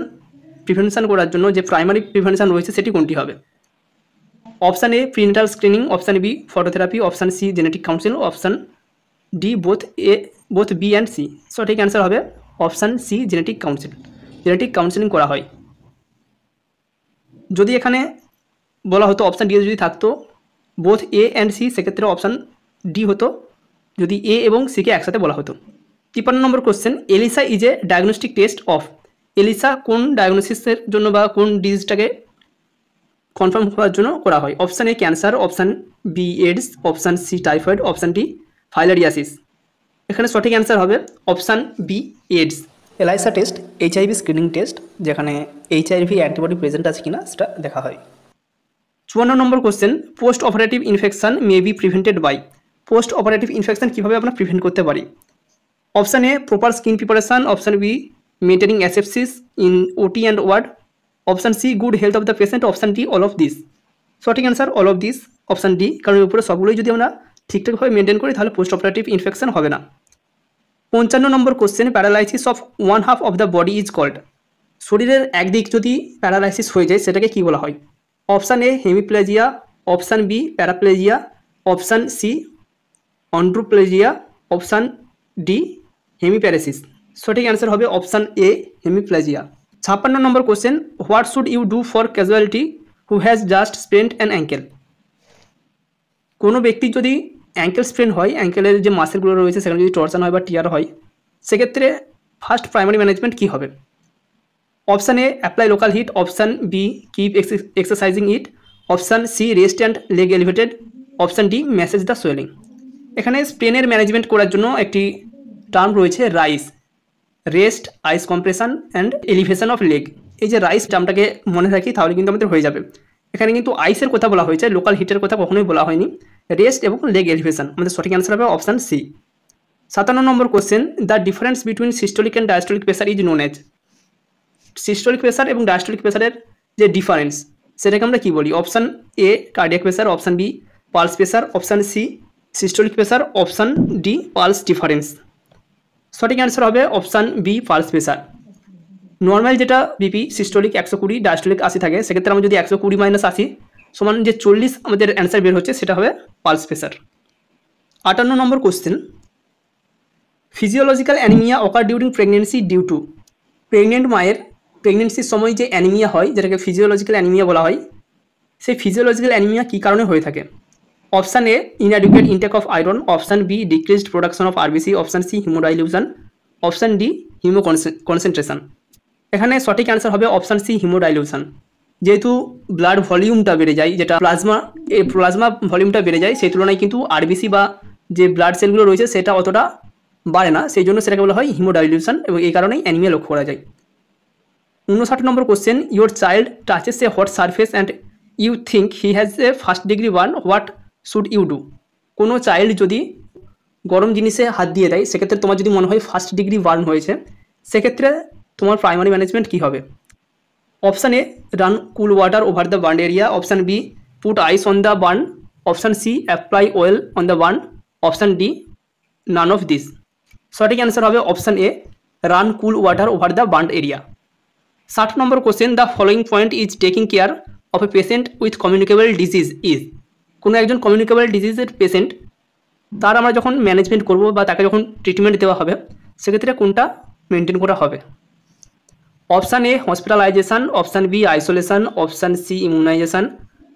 প্রিভেনশন করার জন্য যে প্রাইমারি প্রিভেনশন রয়েছে সেটি কোনটি হবে? Option A prenatal screening, option B phototherapy, option C genetic council, option D both B and C. সঠিক অ্যান্সার হবে option C genetic council. Genetic counselling করা হয়। যদি এখানে বলা হতো অপশান ডি যদি থাকতো বোথ এ অ্যান্ড সি, সেক্ষেত্রে অপশান ডি হতো যদি এ এবং সিকে একসাথে বলা হতো। 53 number question, ELISA is a diagnostic test of. ELISA কোন ডায়াগনোসিসের জন্য বা কোন ডিজিজটাকে কনফার্ম করার জন্য করা হয়? Option A cancer, option B AIDS, option C typhoid, option D filariasis. এখানে সঠিক অ্যান্সার হবে option B AIDS. ELISA test HIV screening test, যেখানে এইচআইভি অ্যান্টিবডি প্রেজেন্ট আছে কিনা সেটা দেখা হয়। 54 number question, post operative infection may be prevented by. Post operative infection কীভাবে আমরা প্রিভেন্ট করতে পারি? Option A proper skin preparation, option B maintaining asepsis in OT and ward, option C good health of the patient, option D all of this. সঠিক answer all of this, option D, কারণ উপরে সবগুলোই যদি আমরা ঠিকঠাকভাবে মেনটেন করি তাহলে পোস্ট অপারেটিভ ইনফেকশন হবে না। 55 number question, paralysis of one half of the body is called. শরীরের একদিক যদি প্যারালাইসিস হয়ে যায় সেটাকে কী বলা হয়? Option A hemiplegia, option B paraplegia, option C অন্ড্রোপ্লেজিয়া, অপশান ডি হেমিপ্যারেসিস। সঠিক অ্যান্সার হবে option A hemiplegia. 56 number question, what should you do for casualty who has just sprained an ankle. কোনো ব্যক্তি যদি অ্যাঙ্কেল স্প্রেন হয়, অ্যাঙ্কেলের যে মাসেলগুলো রয়েছে সেখানে যদি টর্শন হয় বা টিয়ার হয়, সেক্ষেত্রে ফার্স্ট প্রাইমারি ম্যানেজমেন্ট কী হবে? Option A apply local heat, option B keep exercising it, option C rest and leg elevated, option D massage the swelling. এখানে স্প্রেনের ম্যানেজমেন্ট করার জন্য একটি টার্ম রয়েছে RICE, rest, ice compression and elevation of leg. এই যে রাইস টার্মটাকে মনে রাখি তাহলে কিন্তু আমাদের হয়ে যাবে। এখানে কিন্তু আইসের কথা বলা হয়েছে, লোকাল হিটের কথা কখনোই বলা হয়নি। রেস্ট এবং লেগ এলিভেশন, আমাদের সঠিক অ্যান্সার হবে option C. 57 number question, the difference between systolic and diastolic pressure is known as. Systolic pressure এবং ডায়াস্টোলিক প্রেসারের যে ডিফারেন্স সেটাকে আমরা কী বলি? Option A cardiac pressure, option B pulse pressure, option C systolic pressure, option D pulse difference. সঠিক অ্যান্সার হবে option B pulse pressure. Normal যেটা বিপি সিস্টোলিক 120, ডায়াস্টোলিক 80 থাকে, সেক্ষেত্রে আমরা যদি 120 - 80 সমান যে 40 আমাদের অ্যান্সার বের হচ্ছে সেটা হবে pulse pressure. 58 number question, physiological anaemia occur during pregnancy due to. Pregnant মায়ের প্রেগনেন্সির সময় যে অ্যানিমিয়া হয় যেটাকে ফিজিওলজিক্যাল অ্যানিমিয়া বলা হয়, সেই ফিজিওলজিক্যাল অ্যানিমিয়া কী কারণে হয়ে থাকে? Option A inadequate intake of iron, option B decreased production of RBC, option C hemodilution, option D hemoconcentration. এখানে সঠিক অ্যান্সার হবে অপশান সি হিমোডাইলিউশন। যেহেতু ব্লাড ভলিউমটা বেড়ে যায়, যেটা প্লাজমা ভলিউমটা বেড়ে যায়, সেই তুলনায় কিন্তু আরবিসি বা যে ব্লাড সেলগুলো রয়েছে সেটা অতটা বাড়ে না, সেই জন্য সেটাকে বলা হয় হিমোডাইলিউশন এবং এই কারণেই অ্যানিমিয়া লক্ষ্য করা যায়। 59 number question, your child touches a hot surface and you think he has a first degree burn, what should you do. কোনো চাইল্ড যদি গরম জিনিসে হাত দিয়ে দেয়, সেক্ষেত্রে তোমার যদি মনে হয় ফার্স্ট ডিগ্রি বার্ন হয়েছে, সেক্ষেত্রে তোমার প্রাইমারি ম্যানেজমেন্ট কী হবে? Option A run cool water over the burn area, option B put ice on the burn, option C apply oil on the burn, option D none of this. সঠিক অ্যান্সার হবে option A run cool water over the burn area. 60 number question, the following point is taking care of a patient with communicable disease is. কোনো একজন কমিউনিকেবল ডিজিজের পেশেন্ট, তার আমরা যখন ম্যানেজমেন্ট করব বা তাকে যখন ট্রিটমেন্ট দেওয়া হবে, সেক্ষেত্রে কোনটা মেনটেন করা হবে? Option A hospitalisation, option B isolation, option C immunisation,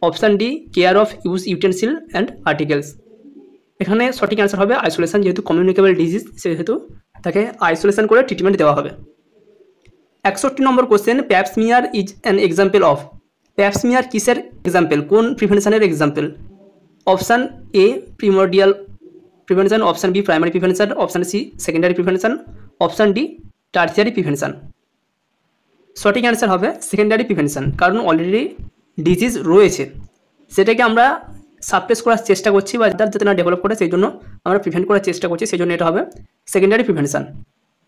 option D care of use utensil and articles. এখানে সঠিক অ্যান্সার হবে আইসোলেশন। যেহেতু কমিউনিকেবল ডিজিজ, সেহেতু তাকে আইসোলেশন করে ট্রিটমেন্ট দেওয়া হবে। 61 number question, pap smear is an example of. Pap smear কিসের এক্সাম্পল, কোন প্রিভেনশনের example? Option A primordial prevention, option B primary prevention, option C secondary prevention, option D tertiary prevention. সঠিক অ্যান্সার হবে সেকেন্ডারি প্রিভেনশন, কারণ অলরেডি ডিজিজ রয়েছে, সেটাকে আমরা সাপ্রেস করার চেষ্টা করছি বা যাতে না ডেভেলপ করে সেই জন্য আমরা প্রিভেন্ট করার চেষ্টা করছি, সেই জন্য এটা হবে secondary prevention.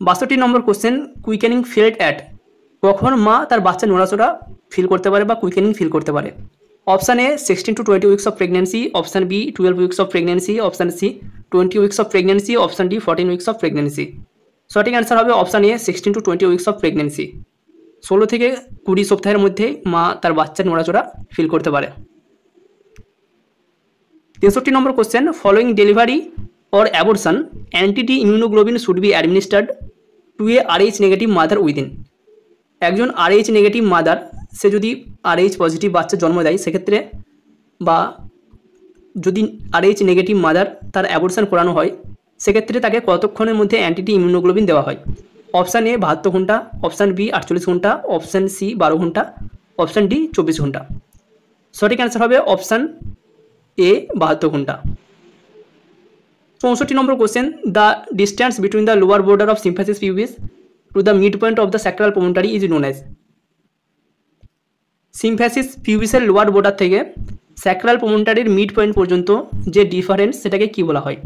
62 number question, quickening felt at. কখন মা তার বাচ্চা নড়াচড়া ফিল করতে পারে বা কুইকেনিং ফিল করতে পারে? Option A 16 to 20 weeks of pregnancy, option B 12 weeks of pregnancy, option C 20 weeks of pregnancy, option D 14 weeks of pregnancy. সঠিক অ্যান্সার হবে option A 16 to 20 weeks of pregnancy. 16 থেকে 20 সপ্তাহের মধ্যে মা তার বাচ্চার নড়াচড়া ফিল করতে পারে। 63 number question, following delivery or abortion anti immunoglobin should be administered to a RH negative mother within. একজন RH নেগেটিভ মাদার, সে যদি RH পজিটিভ বাচ্চা জন্ম দেয়, সেক্ষেত্রে বা যদি RH নেগেটিভ মাদার তার অ্যাবর্শন করানো হয়, সেক্ষেত্রে তাকে কতক্ষণের মধ্যে অ্যান্টি ইমিউনোগ্লোবিন দেওয়া হয়? অপশান এ 72 ঘন্টা, অপশান বি 48 ঘন্টা, অপশান সি 12 ঘন্টা, অপশান ডি 24 ঘন্টা। সঠিক অ্যান্সার হবে অপশান এ 72 ঘন্টা। 64 number question, the distance between the lower border of symphysis pubis to the mid point of the sacral promontory is known as. Symphysis পিউবিসের লোয়ার বর্ডার থেকে স্যাক্রাল প্রমোটারির মিড পয়েন্ট পর্যন্ত যে ডিফারেন্স, সেটাকে কি বলা হয়?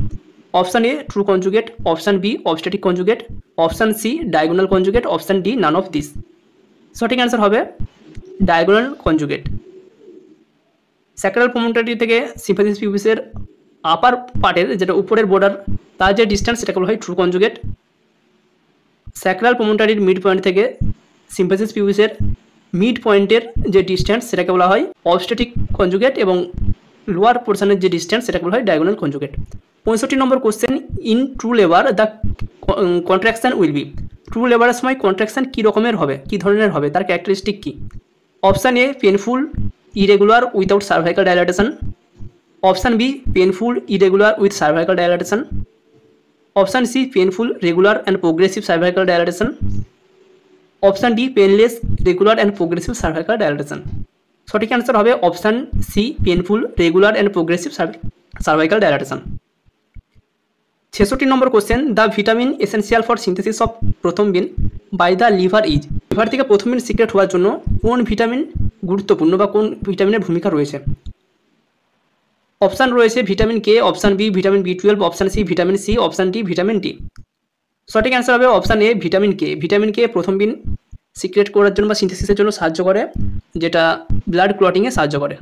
Option A true conjugate, option B obstetric conjugate, option C diagonal conjugate, option D none of this. সঠিক অ্যান্সার হবে ডায়াগোনাল কনজুগেট। স্যাক্রাল প্রমোটারি থেকে সিম্ফ্যাসিস পিউবিসের আপার পার্টের যেটা উপরের বর্ডার, তার যে ডিস্টেন্স সেটাকে বলা হয় ট্রু কনজুগেট। স্যাক্রাল প্রমোটারির মিড পয়েন্ট থেকে সিম্ফ্যাসিস পিউবিসের মিড পয়েন্টের যে ডিস্টেন্স সেটাকে বলা হয় অবস্ট্যাটিক কনজুগেট এবং লোয়ার পোর্শনের যে ডিস্টেন্স সেটাকে বলা হয় diagonal conjugate. 65 number question, in true labour the contraction will be. True লেবারের সময় কন্ট্রাকশন কী রকমের হবে, কী ধরনের হবে, তার ক্যারেক্টারিস্টিক কী? Option A painful irregular without cervical dilatation, option B painful irregular with cervical dilatation, option C painful regular and progressive cervical dilatation. Option D painless regular and progressive cervical dilatation. সঠিক অ্যান্সার হবে option C painful regular and progressive cervical dilatation. 66 number question, the vitamin essential for synthesis of prothrombin by the liver is. Liver থেকে প্রথমবিন সিক্রেট হওয়ার জন্য কোন ভিটামিন গুরুত্বপূর্ণ বা কোন ভিটামিনের ভূমিকা রয়েছে? অপশান রয়েছে vitamin K, option B vitamin বি12, option C vitamin C, option D vitamin D. সঠিক অ্যান্সার হবে option A vitamin K. Vitamin K prothrombin secrete করার জন্য বা সিনথেসিসের জন্য সাহায্য করে, যেটা ব্লাড ক্লটিংয়ে সাহায্য করে।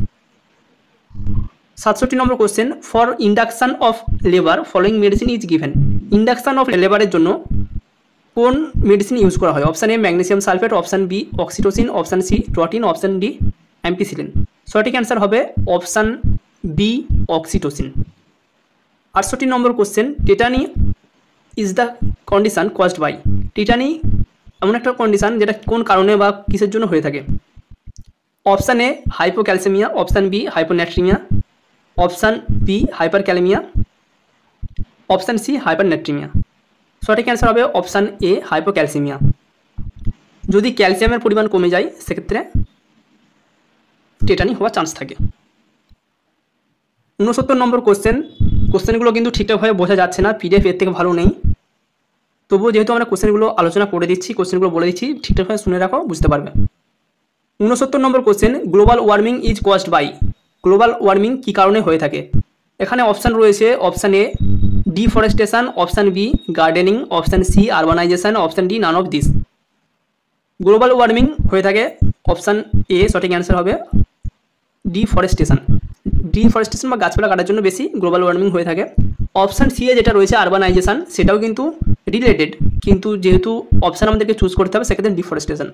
67 number question, for induction of labour following medicine is given. Induction of লেবারের জন্য কোন মেডিসিন ইউজ করা হয়? Option A magnesium sulphate, option B oxytocin, option C ট্রটিন, অপশান ডি অ্যাম্পিসিলিন। সঠিক অ্যান্সার হবে option B oxytocin. 68 number question, tetany is the condition caused by. Tetany এমন একটা কন্ডিশন যেটা কোন কারণে বা কিসের জন্য হয়ে থাকে? Option A hypocalcaemia, option B hyponatraemia, option B hyperkalaemia, option C hypernatraemia. সঠিক অ্যান্সার হবে অপশান এ হাইপোক্যালসেমিয়া। যদি ক্যালসিয়ামের পরিমাণ কমে যায় সেক্ষেত্রে টেটানি হওয়ার চান্স থাকে। 69 নম্বর কোশ্চেনগুলো কিন্তু ঠিকঠাকভাবে বোঝা যাচ্ছে না, পিডিএফ এর থেকে ভালো নেই। তবুও যেহেতু আমরা কোশ্চেনগুলো আলোচনা করে দিচ্ছি, কোশ্চেনগুলো বলে দিচ্ছি, ঠিকঠাকভাবে শুনে রাখো, বুঝতে পারবে। 69 number question, global warming is caused by. Global warming কী কারণে হয়ে থাকে? এখানে অপশান রয়েছে option A deforestation, option B gardening, option C urbanisation, option D none of this. Global warming হয়ে থাকে অপশান এ। সঠিক অ্যান্সার হবে ডিফরেস্টেশন। ডিফরেস্টেশন বা গাছপালা কাটার জন্য বেশি গ্লোবাল ওয়ার্মিং হয়ে থাকে। অপশান সি এ যেটা রয়েছে আরবানাইজেশন, সেটাও কিন্তু রিলেটেড, কিন্তু যেহেতু অপশান আমাদেরকে চুজ করতে হবে সেক্ষেত্রে deforestation.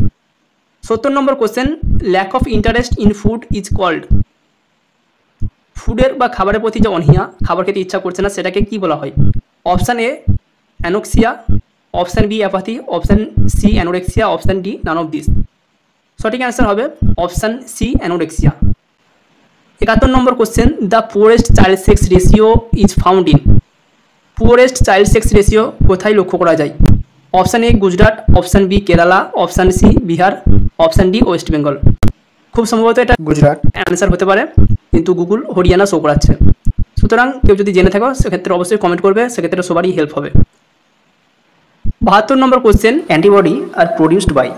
70 number question, lack of interest in food is called. ফুডের বা খাবারের প্রতি যে অনীহা, খাবার খেতে ইচ্ছা করছে না, সেটাকে কি বলা হয়? Option A anoxia, option B apathy, option C anorexia, option D none of this. সঠিক অ্যান্সার হবে option C anorexia. 71 number question, the poorest child sex ratio is found in. Poorest child sex ratio কোথায় লক্ষ্য করা যায়? Option A Gujarat, option B Kerala, option C Bihar, option D West Bengal. খুব সম্ভবত এটা গুজরাট অ্যান্সার হতে পারে, কিন্তু গুগল হরিয়ানা শো করাচ্ছে। সুতরাং কেউ যদি জেনে থাকো সেক্ষেত্রে অবশ্যই কমেন্ট করবে, সেক্ষেত্রে সবারই হেল্প হবে। 72 number question, antibody are produced by.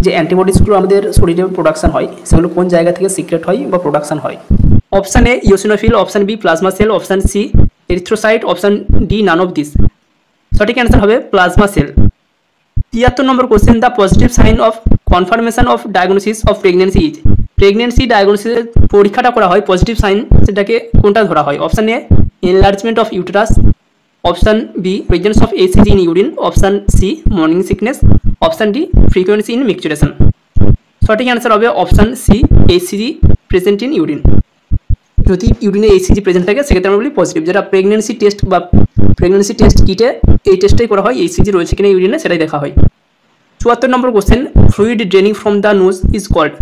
যে অ্যান্টিবডিসগুলো আমাদের শরীরে প্রোডাকশন হয় সেগুলো কোন জায়গা থেকে সিক্রেট হয় বা প্রোডাকশন হয়? Option A eosinophil, option B plasma cell, option C erythrocyte, option D none of this. সঠিক অ্যান্সার হবে plasma cell. 73 number question, the positive sign of confirmation of diagnosis of pregnancy is. Pregnancy ডায়াগনোসিসের পরীক্ষাটা করা হয়, পজিটিভ সাইন সেটাকে কোনটা ধরা হয়? Option A enlargement of uterus, option B presence of HCG in urine, option C morning sickness, option D frequency in micturition. সঠিক অ্যান্সার হবে option C HCG present in urine. যদি ইউরিনে এইচসিজি প্রেজেন্ট থাকে সেক্ষেত্রে আমরা বলি পজিটিভ। যেটা প্রেগনেন্সি টেস্ট বা প্রেগনেন্সি টেস্ট কিটে এই টেস্টটাই করা হয়, এইচসিজি রয়েছে কিনা ইউরিনে সেটাই দেখা হয়। 74 number question, fluid draining from the nose is called.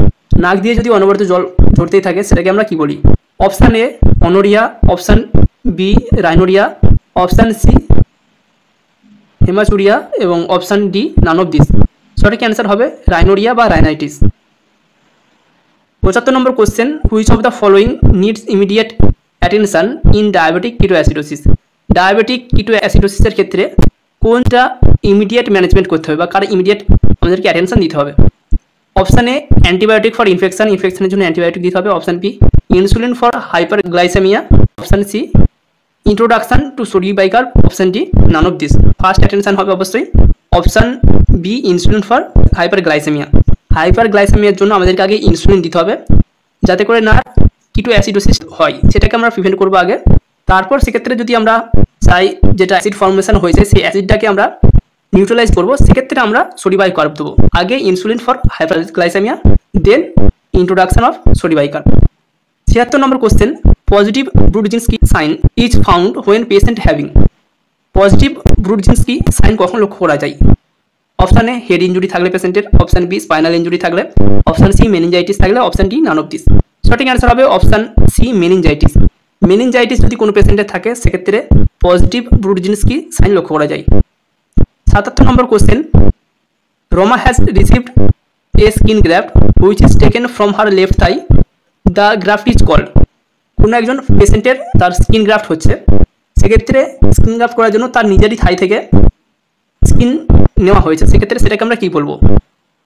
নাক দিয়ে যদি অনবরত জল ঝরতেই থাকে সেটাকে আমরা কি বলি? Option A anuria, option B rhinorrhea, option C hematuria এবং option D none of this. সঠিক অ্যান্সার হবে রাইনোরিয়া বা rhinitis. 75 number question, which of the following needs immediate attention in diabetic ketoacidosis. Diabetic কিটোঅ্যাসিডোসিসের ক্ষেত্রে কোনটা ইমিডিয়েট ম্যানেজমেন্ট করতে হবে বা কার ইমিডিয়েট আমাদেরকে অ্যাটেনশন দিতে হবে? Option A antibiotic for infection, ইনফেকশনের জন্য অ্যান্টিবায়োটিক দিতে হবে, option B insulin for hyperglycemia, option C introduction to sodium bicarb, option D none of this. First attention হবে অবশ্যই option B insulin for hyperglycemia. হাইপারগ্লাইসেমিয়ার জন্য আমাদেরকে আগে ইনসুলিন দিতে হবে যাতে করে না কিটোঅ্যাসিডোসিস হয়, সেটাকে আমরা প্রিভেন্ট করবো আগে। তারপর সেক্ষেত্রে যদি আমরা চাই যেটা অ্যাসিড ফর্মেশন হয়েছে সেই অ্যাসিডটাকে আমরা নিউট্রালাইজ করবো, সেক্ষেত্রে আমরা সোডিয়াম বাইকার্ব দেবো। আগে insulin for hyperglycemia, then introduction of sodium bicarb. 76 number question, positive Brudzinski sign is found when patient having. Positive Brudzinski sign কখন লক্ষ্য করা যায়? অপশান এ হেড ইঞ্জুরি থাকলে পেশেন্টের, অপশান বি স্পাইনাল ইঞ্জুরি থাকলে, অপশান সি মেনিনজাইটিস থাকলে, option D none of this. সঠিক অ্যান্সার হবে অপশান সি মেনিনজাইটিস। মেনিনজাইটিস যদি কোনো পেশেন্টের থাকে সেক্ষেত্রে পজিটিভ ব্রুডজিনস্কি সাইন লক্ষ্য করা যায়। 77 number question, Roma has received a skin graft which is taken from her left thigh, the graft is called. কোনো একজন পেশেন্টের তার স্কিন গ্রাফট হচ্ছে, সেক্ষেত্রে স্কিন গ্রাফট করার জন্য তার নিজেরই থাই থেকে স্কিন নেওয়া হয়েছে, সেক্ষেত্রে সেটাকে আমরা কী বলবো?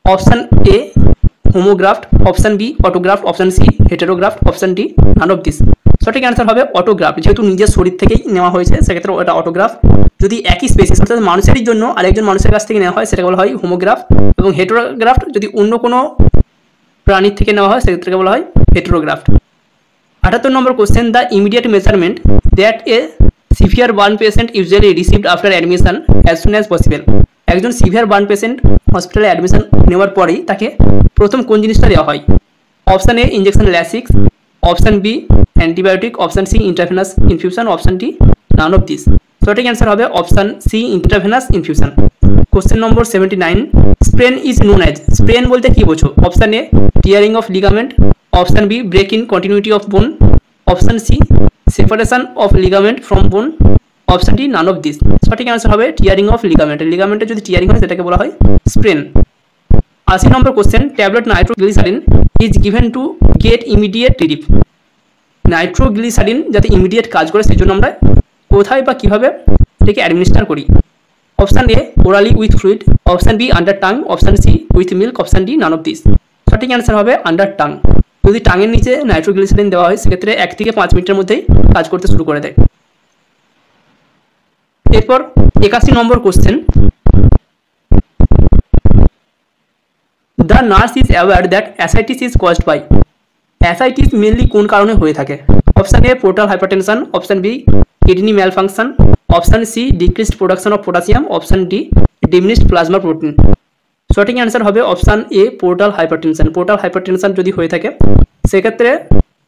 Option A homograft, option B autograft, option C heterograft, option D none of this. সঠিক অ্যান্সার হবে অটোগ্রাফট। যেহেতু নিজের শরীর থেকেই নেওয়া হয়েছে সেক্ষেত্রে ওটা অটোগ্রাফ। যদি একই স্পেসিস অর্থাৎ মানুষেরই জন্য আরেকজন মানুষের কাছ থেকে নেওয়া হয় সেটাকে বলা হয় হোমোগ্রাফ, এবং হেটেরোগ্রাফট যদি অন্য কোনো প্রাণীর থেকে নেওয়া হয় সেক্ষেত্রে বলা হয় heterograft. 78 number question, the immediate measurement that a severe burn patient usually received after admission as soon as possible. একজন সিভিয়ার বার্ন পেশেন্ট হসপিটালে অ্যাডমিশন নেওয়ার পরেই তাকে প্রথম কোন জিনিসটা দেওয়া হয়? Option A injection Lasix, option B antibiotic, option C intravenous infusion, option D none of this. সঠিক অ্যান্সার হবে option C intravenous infusion. Question number 79, sprain is known as. Sprain বলতে কি বোঝো? Option A tearing of ligament, option B break in continuity of bone, option C separation of ligament from bone, option D none of this. সঠিক অ্যান্সার হবে টিয়ারিং অফ লিগামেন্ট। লিগামেন্টে যদি টিয়ারিং হয় সেটাকে বলা হয় sprain. 80 number question, tablet nitroglycerin is given to get immediate relief. Nitroglycerin যাতে ইমিডিয়েট কাজ করে সেই জন্য আমরা কোথায় বা কীভাবে এটাকে অ্যাডমিনিস্টার করি? Option A orally with fluid, option B under tongue, option C with milk, option D none of this. সঠিক অ্যান্সার হবে আন্ডার টাং। যদি টাঙের নিচে নাইট্রোগ্লিসারিন দেওয়া হয় সেক্ষেত্রে 1 থেকে 5 মিনিটের মধ্যেই কাজ করতে শুরু করে দেয়। এরপর 81 number question, the nurse is aware that ascites is caused by. Ascites mainly কোন কারণে হয়ে থাকে? Option A portal hypertension, option B kidney malfunction, option C decreased production of potassium, option D diminished plasma protein. সঠিক অ্যান্সার হবে option A portal hypertension. Portal hypertension যদি হয়ে থাকে সেক্ষেত্রে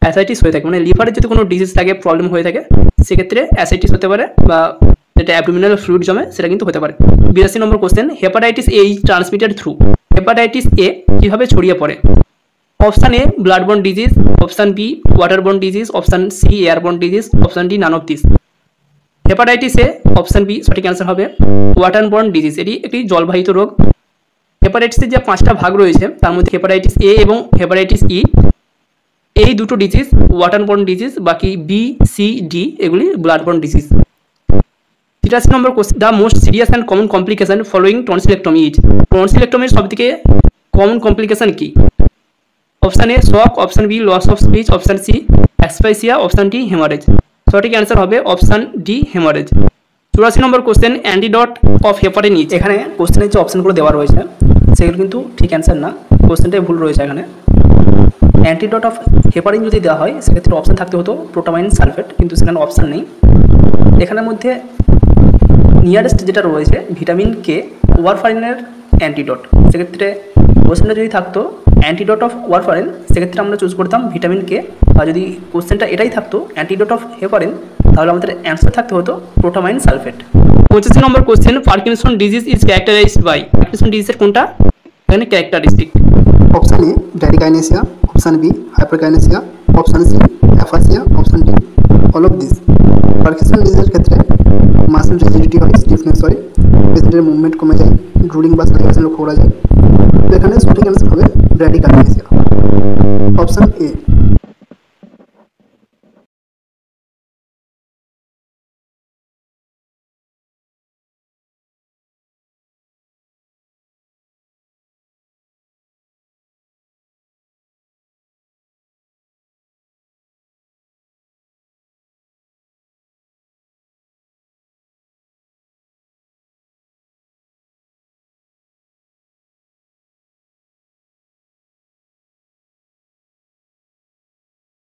অ্যাসাইটিস হয়ে থাকে, মানে লিভারের যদি কোনো ডিজিজ থাকে, প্রবলেম হয়ে থাকে সেক্ষেত্রে অ্যাসাইটিস হতে পারে, বা যেটা অ্যাবডোমিনাল ফ্লুইড জমে সেটা কিন্তু হতে পারে। 82 number question, hepatitis A is transmitted through. Hepatitis A কীভাবে ছড়িয়ে পড়ে? Option A bloodborne disease, option B waterborne disease, option C airborne disease, option D none of this. Hepatitis A option B সঠিক অ্যান্সার হবে ওয়াটারবর্ন ডিজিজ। এটি একটি জলবাহিত রোগ। হেপাটাইটিসের যে 5টা ভাগ রয়েছে তার মধ্যে হেপাটাইটিস এ এবং হেপাটাইটিস ই এই দুটো ডিজিজ ওয়াটারবর্ন ডিজিজ, বাকি বি সি ডি এগুলি bloodborne disease. 83 number question, the most serious and common complication following tonsillectomy is. টনসিলেক্টমির সবথেকে কমন কমপ্লিকেশন কি? Option A shock, option B loss of speech, option C asphyxia, option D hemorrhage. সঠিক অ্যান্সার হবে option D hemorrhage. 84 number question, antidote of heparin is. এখানে কোশ্চেনের যে অপশানগুলো দেওয়া রয়েছে সেগুলো কিন্তু ঠিক অ্যান্সার না, কোশ্চেনটাই ভুল রয়েছে এখানে। অ্যান্টিডট অফ হেপারিন যদি দেওয়া হয় সেক্ষেত্রে অপশান থাকতে হতো প্রোটামাইন সালফেট, কিন্তু সেখানে অপশান নেই। এখানের মধ্যে নিয়ারেস্ট যেটা রয়েছে ভিটামিন কে ওয়ারফারিনের অ্যান্টিডট, সেক্ষেত্রে কোশ্চেনটা যদি থাকতো অ্যান্টিডট অফ ওয়ারফারিন সেক্ষেত্রে আমরা চুজ করতাম ভিটামিন কে, আর যদি কোশ্চেনটা এটাই থাকতো অ্যান্টিডট অফ হেপারিন তাহলে আমাদের অ্যান্সার থাকতে হতো protamine sulfate. 25 number question, Parkinson disease is characterized by. Parkinson ডিজিজের কোনটা এখানে characteristic? Option A bradykinesia, option B hyperkinesia, option C aphasia, option D all of this. Parkinson ডিজিজের ক্ষেত্রে মাসল রিজিডিটি হয়, স্টিফনেস হয়, পেশেন্টের মুভমেন্ট কমে যায়, ড্রুলিং বা সাইকেশন লক্ষ্য করা যায়। তো এখানে সঠিক অ্যান্সার হবে ব্র্যাডিকাইনেসিয়া। Option A